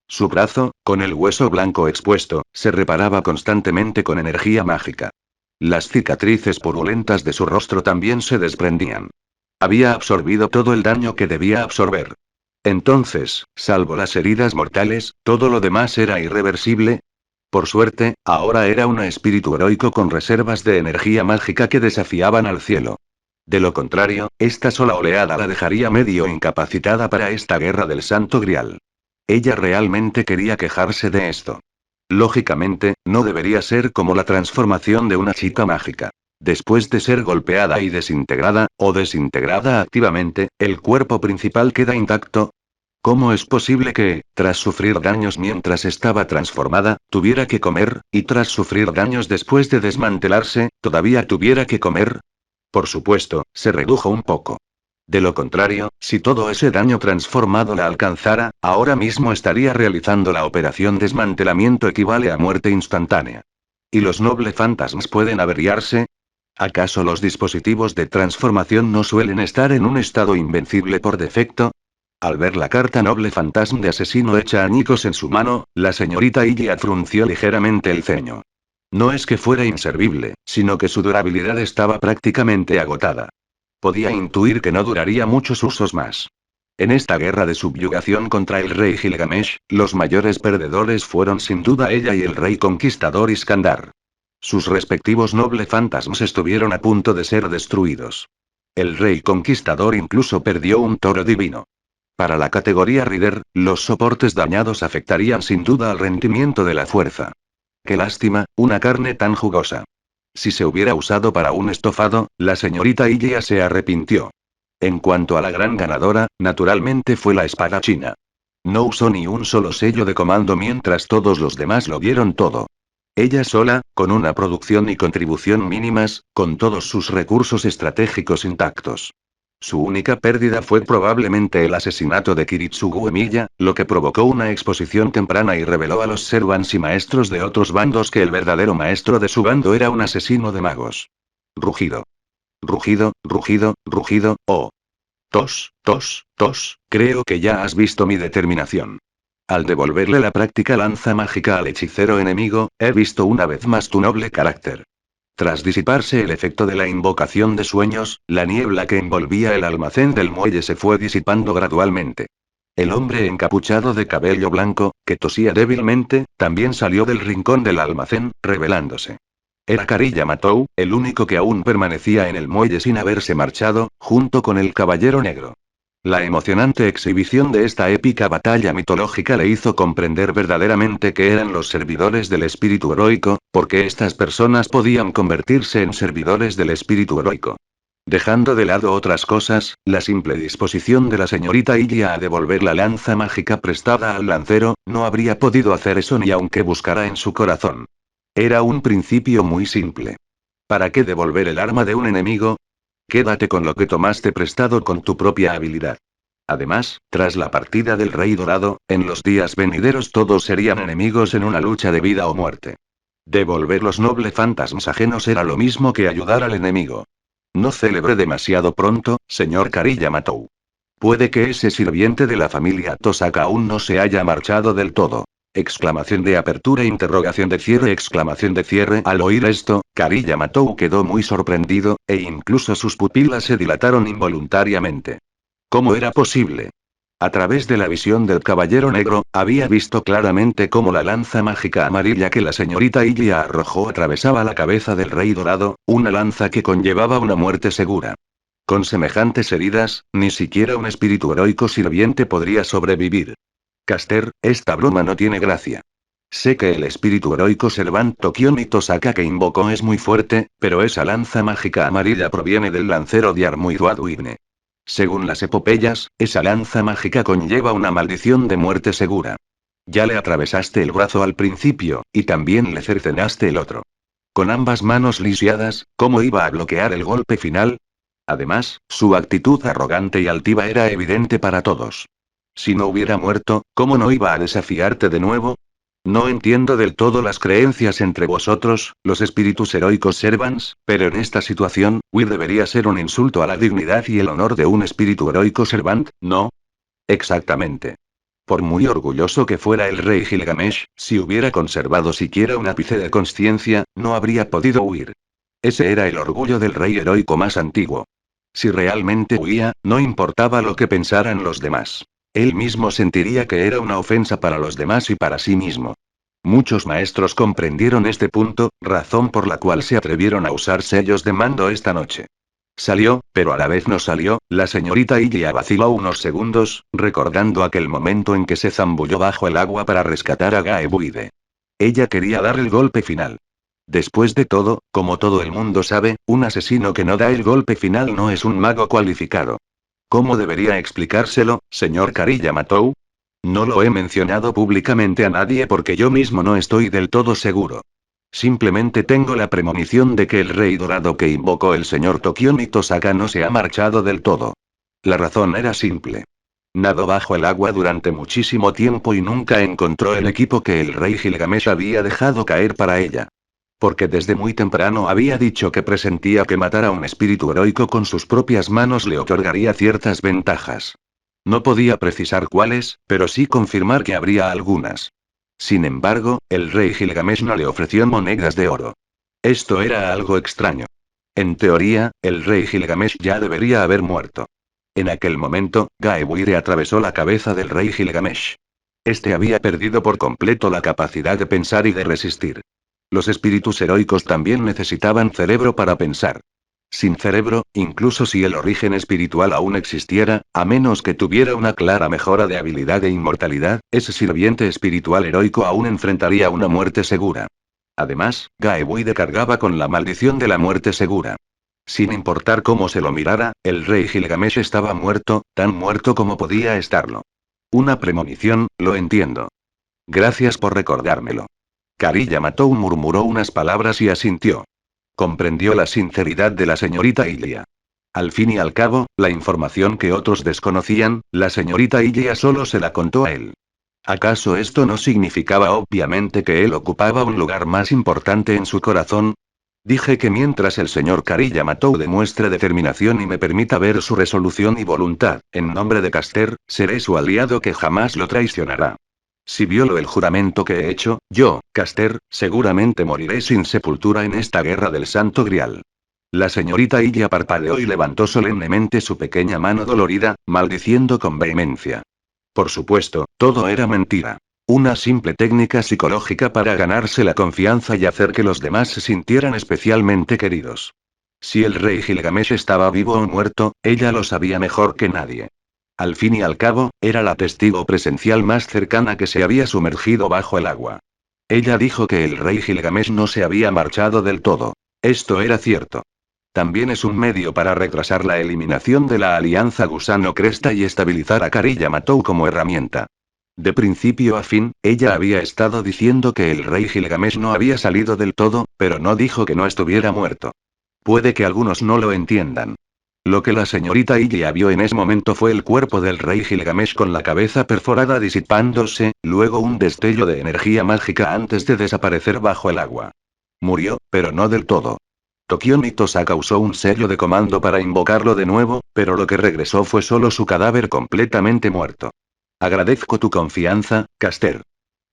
Su brazo, con el hueso blanco expuesto, se reparaba constantemente con energía mágica. Las cicatrices purulentas de su rostro también se desprendían. Había absorbido todo el daño que debía absorber. Entonces, salvo las heridas mortales, todo lo demás era irreversible. Por suerte, ahora era un espíritu heroico con reservas de energía mágica que desafiaban al cielo. De lo contrario, esta sola oleada la dejaría medio incapacitada para esta guerra del Santo Grial. Ella realmente quería quejarse de esto. Lógicamente, no debería ser como la transformación de una chica mágica. Después de ser golpeada y desintegrada, o desintegrada activamente, el cuerpo principal queda intacto. ¿Cómo es posible que, tras sufrir daños mientras estaba transformada, tuviera que comer, y tras sufrir daños después de desmantelarse, todavía tuviera que comer? Por supuesto, se redujo un poco. De lo contrario, si todo ese daño transformado la alcanzara, ahora mismo estaría realizando la operación desmantelamiento equivale a muerte instantánea. ¿Y los noble fantasmas pueden averiarse? ¿Acaso los dispositivos de transformación no suelen estar en un estado invencible por defecto? Al ver la carta noble fantasma de asesino hecha añicos en su mano, la señorita Ilya frunció ligeramente el ceño. No es que fuera inservible, sino que su durabilidad estaba prácticamente agotada. Podía intuir que no duraría muchos usos más. En esta guerra de subyugación contra el rey Gilgamesh, los mayores perdedores fueron sin duda ella y el rey conquistador Iskandar. Sus respectivos noble fantasmas estuvieron a punto de ser destruidos. El rey conquistador incluso perdió un toro divino. Para la categoría Rider, los soportes dañados afectarían sin duda al rendimiento de la fuerza. Qué lástima, una carne tan jugosa. Si se hubiera usado para un estofado, la señorita Ilya se arrepintió. En cuanto a la gran ganadora, naturalmente fue la espada china. No usó ni un solo sello de comando mientras todos los demás lo dieron todo. Ella sola, con una producción y contribución mínimas, con todos sus recursos estratégicos intactos. Su única pérdida fue probablemente el asesinato de Kiritsugu Emiya, lo que provocó una exposición temprana y reveló a los servants y maestros de otros bandos que el verdadero maestro de su bando era un asesino de magos. Rugido. Rugido, rugido, rugido, oh. Creo que ya has visto mi determinación. Al devolverle la práctica lanza mágica al hechicero enemigo, he visto una vez más tu noble carácter. Tras disiparse el efecto de la invocación de sueños, la niebla que envolvía el almacén del muelle se fue disipando gradualmente. El hombre encapuchado de cabello blanco, que tosía débilmente, también salió del rincón del almacén, revelándose. Era Kari Yamatou, el único que aún permanecía en el muelle sin haberse marchado, junto con el caballero negro. La emocionante exhibición de esta épica batalla mitológica le hizo comprender verdaderamente que eran los servidores del espíritu heroico, porque estas personas podían convertirse en servidores del espíritu heroico. Dejando de lado otras cosas, la simple disposición de la señorita Ilya a devolver la lanza mágica prestada al lancero, no habría podido hacer eso ni aunque buscara en su corazón. Era un principio muy simple. ¿Para qué devolver el arma de un enemigo? Quédate con lo que tomaste prestado con tu propia habilidad. Además, tras la partida del Rey Dorado, en los días venideros todos serían enemigos en una lucha de vida o muerte. Devolver los nobles fantasmas ajenos era lo mismo que ayudar al enemigo. No celebre demasiado pronto, señor Kari Yamatou. Puede que ese sirviente de la familia Tosaka aún no se haya marchado del todo. Exclamación de apertura, interrogación de cierre, exclamación de cierre. Al oír esto, Kari Yamatou quedó muy sorprendido, e incluso sus pupilas se dilataron involuntariamente. ¿Cómo era posible? A través de la visión del caballero negro, había visto claramente cómo la lanza mágica amarilla que la señorita Ilya arrojó atravesaba la cabeza del rey dorado, una lanza que conllevaba una muerte segura. Con semejantes heridas, ni siquiera un espíritu heroico sirviente podría sobrevivir. Caster, esta broma no tiene gracia. Sé que el espíritu heroico Servant Tokio Tosaka que invocó es muy fuerte, pero esa lanza mágica amarilla proviene del lancero de Armuiduaduigne. Según las epopeyas, esa lanza mágica conlleva una maldición de muerte segura. Ya le atravesaste el brazo al principio, y también le cercenaste el otro. Con ambas manos lisiadas, ¿cómo iba a bloquear el golpe final? Además, su actitud arrogante y altiva era evidente para todos. Si no hubiera muerto, ¿cómo no iba a desafiarte de nuevo? No entiendo del todo las creencias entre vosotros, los espíritus heroicos Servants, pero en esta situación, huir debería ser un insulto a la dignidad y el honor de un espíritu heroico Servant, ¿no? Exactamente. Por muy orgulloso que fuera el rey Gilgamesh, si hubiera conservado siquiera un ápice de conciencia, no habría podido huir. Ese era el orgullo del rey heroico más antiguo. Si realmente huía, no importaba lo que pensaran los demás. Él mismo sentiría que era una ofensa para los demás y para sí mismo. Muchos maestros comprendieron este punto, razón por la cual se atrevieron a usar sellos de mando esta noche. Salió, pero a la vez no salió, la señorita Ilya vaciló unos segundos, recordando aquel momento en que se zambulló bajo el agua para rescatar a Gaebuide. Ella quería dar el golpe final. Después de todo, como todo el mundo sabe, un asesino que no da el golpe final no es un mago cualificado. ¿Cómo debería explicárselo, señor Karilla Matou? No lo he mencionado públicamente a nadie porque yo mismo no estoy del todo seguro. Simplemente tengo la premonición de que el rey dorado que invocó el señor Tokiomi Tosaka no se ha marchado del todo. La razón era simple. Nadó bajo el agua durante muchísimo tiempo y nunca encontró el equipo que el rey Gilgamesh había dejado caer para ella. Porque desde muy temprano había dicho que presentía que matar a un espíritu heroico con sus propias manos le otorgaría ciertas ventajas. No podía precisar cuáles, pero sí confirmar que habría algunas. Sin embargo, el rey Gilgamesh no le ofreció monedas de oro. Esto era algo extraño. En teoría, el rey Gilgamesh ya debería haber muerto. En aquel momento, Gaebuire atravesó la cabeza del rey Gilgamesh. Este había perdido por completo la capacidad de pensar y de resistir. Los espíritus heroicos también necesitaban cerebro para pensar. Sin cerebro, incluso si el origen espiritual aún existiera, a menos que tuviera una clara mejora de habilidad e inmortalidad, ese sirviente espiritual heroico aún enfrentaría una muerte segura. Además, Gaebuide cargaba con la maldición de la muerte segura. Sin importar cómo se lo mirara, el rey Gilgamesh estaba muerto, tan muerto como podía estarlo. Una premonición, lo entiendo. Gracias por recordármelo. Karilla Matou murmuró unas palabras y asintió. Comprendió la sinceridad de la señorita Ilya. Al fin y al cabo, la información que otros desconocían, la señorita Ilya solo se la contó a él. ¿Acaso esto no significaba obviamente que él ocupaba un lugar más importante en su corazón? Dije que mientras el señor Karilla Matou demuestre determinación y me permita ver su resolución y voluntad, en nombre de Caster, seré su aliado que jamás lo traicionará. Si violo el juramento que he hecho, yo, Caster, seguramente moriré sin sepultura en esta guerra del Santo Grial. La señorita Ilya parpadeó y levantó solemnemente su pequeña mano dolorida, maldiciendo con vehemencia. Por supuesto, todo era mentira. Una simple técnica psicológica para ganarse la confianza y hacer que los demás se sintieran especialmente queridos. Si el rey Gilgamesh estaba vivo o muerto, ella lo sabía mejor que nadie. Al fin y al cabo, era la testigo presencial más cercana que se había sumergido bajo el agua. Ella dijo que el rey Gilgamesh no se había marchado del todo. Esto era cierto. También es un medio para retrasar la eliminación de la alianza Gusano Cresta y estabilizar a Karilla Matou como herramienta. De principio a fin, ella había estado diciendo que el rey Gilgamesh no había salido del todo, pero no dijo que no estuviera muerto. Puede que algunos no lo entiendan. Lo que la señorita Ilya vio en ese momento fue el cuerpo del rey Gilgamesh con la cabeza perforada disipándose, luego un destello de energía mágica antes de desaparecer bajo el agua. Murió, pero no del todo. Tokiomi Tosaka usó un sello de comando para invocarlo de nuevo, pero lo que regresó fue solo su cadáver completamente muerto. Agradezco tu confianza, Caster.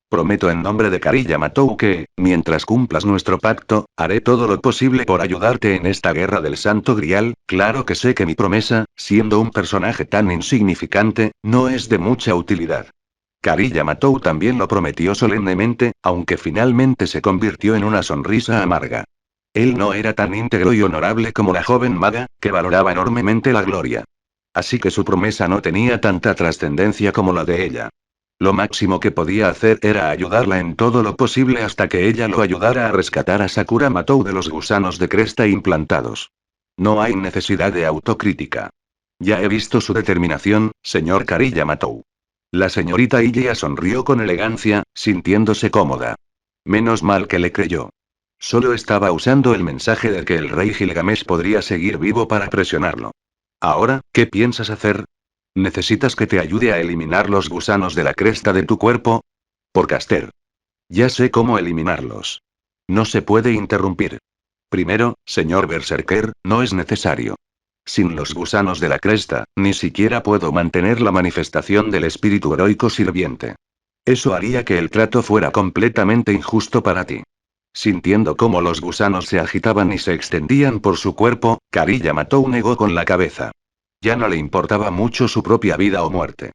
Prometo en nombre de Karilla Matou que, mientras cumplas nuestro pacto, haré todo lo posible por ayudarte en esta guerra del Santo Grial. Claro que sé que mi promesa, siendo un personaje tan insignificante, no es de mucha utilidad. Karilla Matou también lo prometió solemnemente, aunque finalmente se convirtió en una sonrisa amarga. Él no era tan íntegro y honorable como la joven maga, que valoraba enormemente la gloria. Así que su promesa no tenía tanta trascendencia como la de ella. Lo máximo que podía hacer era ayudarla en todo lo posible hasta que ella lo ayudara a rescatar a Sakura Matou de los gusanos de cresta implantados. No hay necesidad de autocrítica. Ya he visto su determinación, señor Karilla Matou. La señorita Ilya sonrió con elegancia, sintiéndose cómoda. Menos mal que le creyó. Solo estaba usando el mensaje de que el rey Gilgamesh podría seguir vivo para presionarlo. Ahora, ¿qué piensas hacer? ¿Necesitas que te ayude a eliminar los gusanos de la cresta de tu cuerpo? Por Caster. Ya sé cómo eliminarlos. No se puede interrumpir. Primero, señor Berserker, no es necesario. Sin los gusanos de la cresta, ni siquiera puedo mantener la manifestación del espíritu heroico sirviente. Eso haría que el trato fuera completamente injusto para ti. Sintiendo cómo los gusanos se agitaban y se extendían por su cuerpo, Kari Matou negó con la cabeza. Ya no le importaba mucho su propia vida o muerte.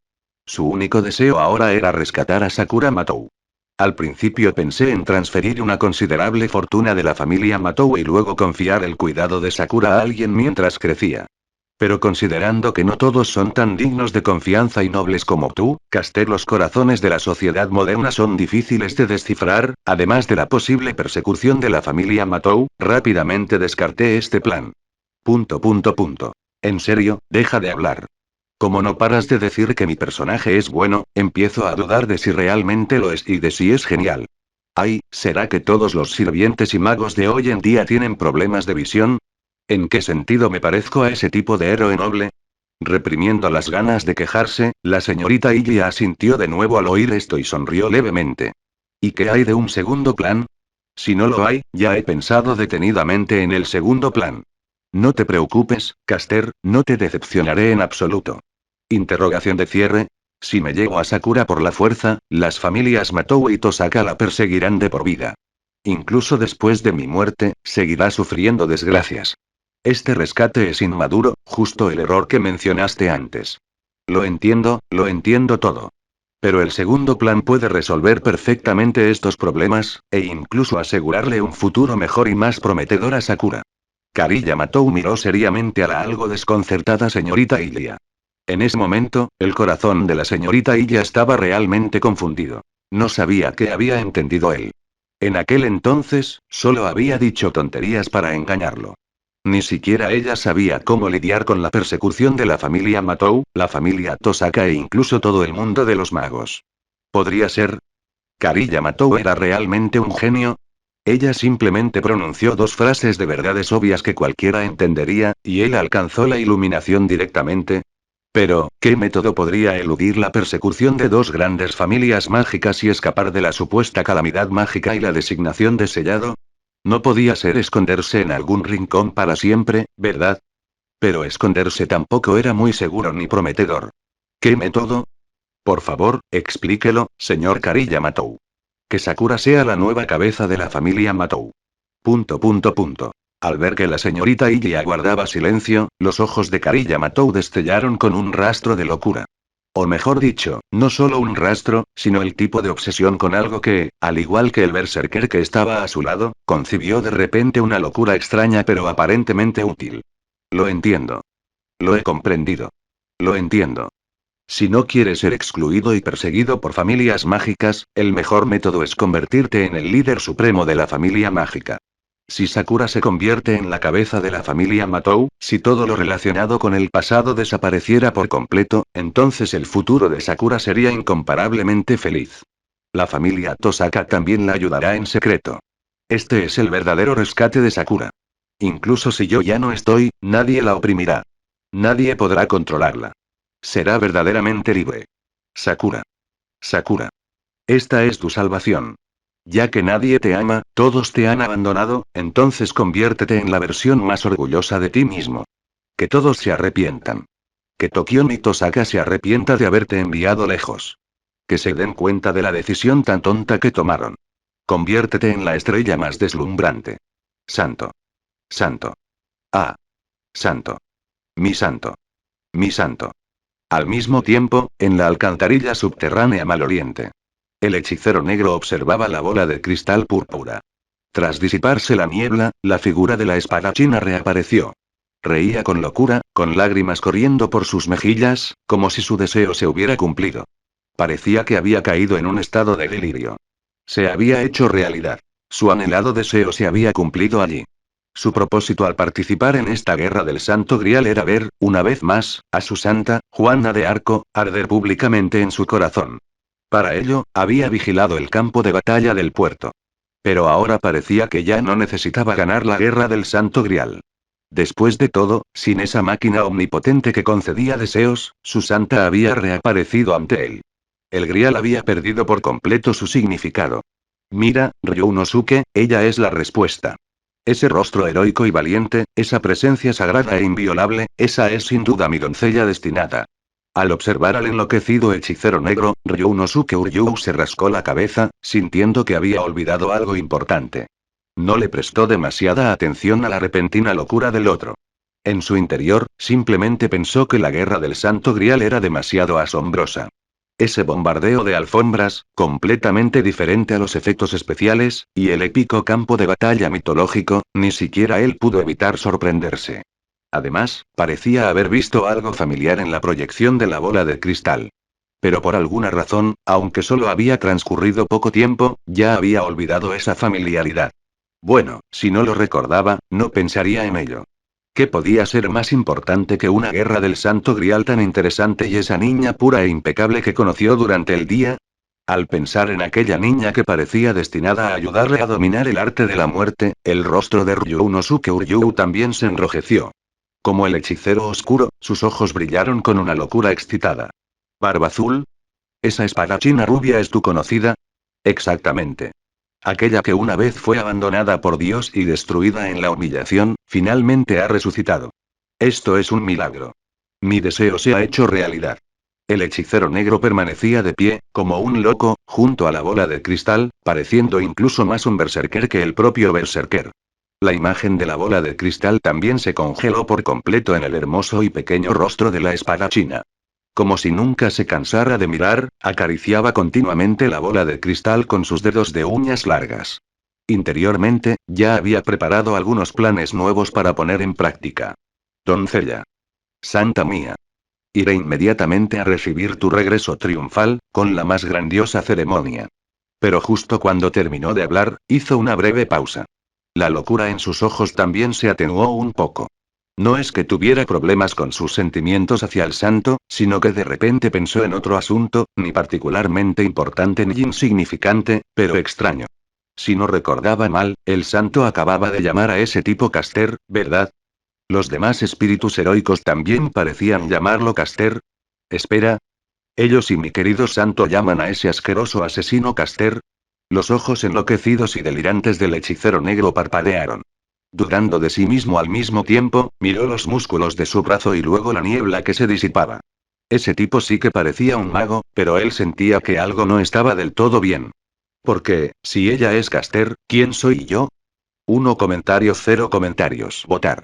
Su único deseo ahora era rescatar a Sakura Matou. Al principio pensé en transferir una considerable fortuna de la familia Matou y luego confiar el cuidado de Sakura a alguien mientras crecía. Pero considerando que no todos son tan dignos de confianza y nobles como tú, Caster, los corazones de la sociedad moderna son difíciles de descifrar, además de la posible persecución de la familia Matou, rápidamente descarté este plan. En serio, deja de hablar. Como no paras de decir que mi personaje es bueno, empiezo a dudar de si realmente lo es y de si es genial. Ay, ¿será que todos los sirvientes y magos de hoy en día tienen problemas de visión? ¿En qué sentido me parezco a ese tipo de héroe noble? Reprimiendo las ganas de quejarse, la señorita Ilya asintió de nuevo al oír esto y sonrió levemente. ¿Y qué hay de un segundo plan? Si no lo hay, ya he pensado detenidamente en el segundo plan. No te preocupes, Caster, no te decepcionaré en absoluto. Interrogación de cierre. Si me llevo a Sakura por la fuerza, las familias Matou y Tosaka la perseguirán de por vida. Incluso después de mi muerte, seguirá sufriendo desgracias. Este rescate es inmaduro, justo el error que mencionaste antes. Lo entiendo todo. Pero el segundo plan puede resolver perfectamente estos problemas, e incluso asegurarle un futuro mejor y más prometedor a Sakura. Kari Matou miró seriamente a la algo desconcertada señorita Ilya. En ese momento, el corazón de la señorita Ilya estaba realmente confundido. No sabía qué había entendido él. En aquel entonces, solo había dicho tonterías para engañarlo. Ni siquiera ella sabía cómo lidiar con la persecución de la familia Matou, la familia Tosaka e incluso todo el mundo de los magos. ¿Podría ser? ¿Kari Matou era realmente un genio? Ella simplemente pronunció dos frases de verdades obvias que cualquiera entendería, y él alcanzó la iluminación directamente. Pero, ¿qué método podría eludir la persecución de dos grandes familias mágicas y escapar de la supuesta calamidad mágica y la designación de sellado? No podía ser esconderse en algún rincón para siempre, ¿verdad? Pero esconderse tampoco era muy seguro ni prometedor. ¿Qué método? Por favor, explíquelo, señor Kari Matou. Que Sakura sea la nueva cabeza de la familia Matou. Al ver que la señorita Ilya guardaba silencio, los ojos de Kari Matou destellaron con un rastro de locura. O mejor dicho, no solo un rastro, sino el tipo de obsesión con algo que, al igual que el berserker que estaba a su lado, concibió de repente una locura extraña pero aparentemente útil. Lo entiendo. Lo he comprendido. Lo entiendo. Si no quieres ser excluido y perseguido por familias mágicas, el mejor método es convertirte en el líder supremo de la familia mágica. Si Sakura se convierte en la cabeza de la familia Matou, si todo lo relacionado con el pasado desapareciera por completo, entonces el futuro de Sakura sería incomparablemente feliz. La familia Tosaka también la ayudará en secreto. Este es el verdadero rescate de Sakura. Incluso si yo ya no estoy, nadie la oprimirá. Nadie podrá controlarla. Será verdaderamente libre. Sakura. Sakura. Esta es tu salvación. Ya que nadie te ama, todos te han abandonado, entonces conviértete en la versión más orgullosa de ti mismo. Que todos se arrepientan. Que Tokion y Tosaka se arrepienta de haberte enviado lejos. Que se den cuenta de la decisión tan tonta que tomaron. Conviértete en la estrella más deslumbrante. Santo. Santo. Ah. Santo. Mi santo. Mi santo. Al mismo tiempo, en la alcantarilla subterránea maloriente. El hechicero negro observaba la bola de cristal púrpura. Tras disiparse la niebla, la figura de la espadachina reapareció. Reía con locura, con lágrimas corriendo por sus mejillas, como si su deseo se hubiera cumplido. Parecía que había caído en un estado de delirio. Se había hecho realidad. Su anhelado deseo se había cumplido allí. Su propósito al participar en esta guerra del Santo Grial era ver, una vez más, a su santa, Juana de Arco, arder públicamente en su corazón. Para ello, había vigilado el campo de batalla del puerto. Pero ahora parecía que ya no necesitaba ganar la guerra del Santo Grial. Después de todo, sin esa máquina omnipotente que concedía deseos, su santa había reaparecido ante él. El Grial había perdido por completo su significado. Mira, Ryunosuke, ella es la respuesta. Ese rostro heroico y valiente, esa presencia sagrada e inviolable, esa es sin duda mi doncella destinada. Al observar al enloquecido hechicero negro, Ryunosuke Uryuu se rascó la cabeza, sintiendo que había olvidado algo importante. No le prestó demasiada atención a la repentina locura del otro. En su interior, simplemente pensó que la guerra del Santo Grial era demasiado asombrosa. Ese bombardeo de alfombras, completamente diferente a los efectos especiales, y el épico campo de batalla mitológico, ni siquiera él pudo evitar sorprenderse. Además, parecía haber visto algo familiar en la proyección de la bola de cristal. Pero por alguna razón, aunque solo había transcurrido poco tiempo, ya había olvidado esa familiaridad. Bueno, si no lo recordaba, no pensaría en ello. ¿Qué podía ser más importante que una guerra del Santo Grial tan interesante y esa niña pura e impecable que conoció durante el día? Al pensar en aquella niña que parecía destinada a ayudarle a dominar el arte de la muerte, el rostro de Ryunosuke Uryuu también se enrojeció. Como el hechicero oscuro, sus ojos brillaron con una locura excitada. ¿Barba azul? ¿Esa espadachina rubia es tu conocida? Exactamente. Aquella que una vez fue abandonada por Dios y destruida en la humillación, finalmente ha resucitado. Esto es un milagro. Mi deseo se ha hecho realidad. El hechicero negro permanecía de pie, como un loco, junto a la bola de cristal, pareciendo incluso más un berserker que el propio berserker. La imagen de la bola de cristal también se congeló por completo en el hermoso y pequeño rostro de la espadachina. Como si nunca se cansara de mirar, acariciaba continuamente la bola de cristal con sus dedos de uñas largas. Interiormente, ya había preparado algunos planes nuevos para poner en práctica. Doncella. Santa mía. Iré inmediatamente a recibir tu regreso triunfal, con la más grandiosa ceremonia. Pero justo cuando terminó de hablar, hizo una breve pausa. La locura en sus ojos también se atenuó un poco. No es que tuviera problemas con sus sentimientos hacia el santo, sino que de repente pensó en otro asunto, ni particularmente importante ni insignificante, pero extraño. Si no recordaba mal, el santo acababa de llamar a ese tipo Caster, ¿verdad? ¿Los demás espíritus heroicos también parecían llamarlo Caster? Espera. ¿Ellos y mi querido santo llaman a ese asqueroso asesino Caster? Los ojos enloquecidos y delirantes del hechicero negro parpadearon. Dudando de sí mismo al mismo tiempo, miró los músculos de su brazo y luego la niebla que se disipaba. Ese tipo sí que parecía un mago, pero él sentía que algo no estaba del todo bien. Porque, si ella es Caster, ¿quién soy yo? 1 comentario 0 comentarios. Votar.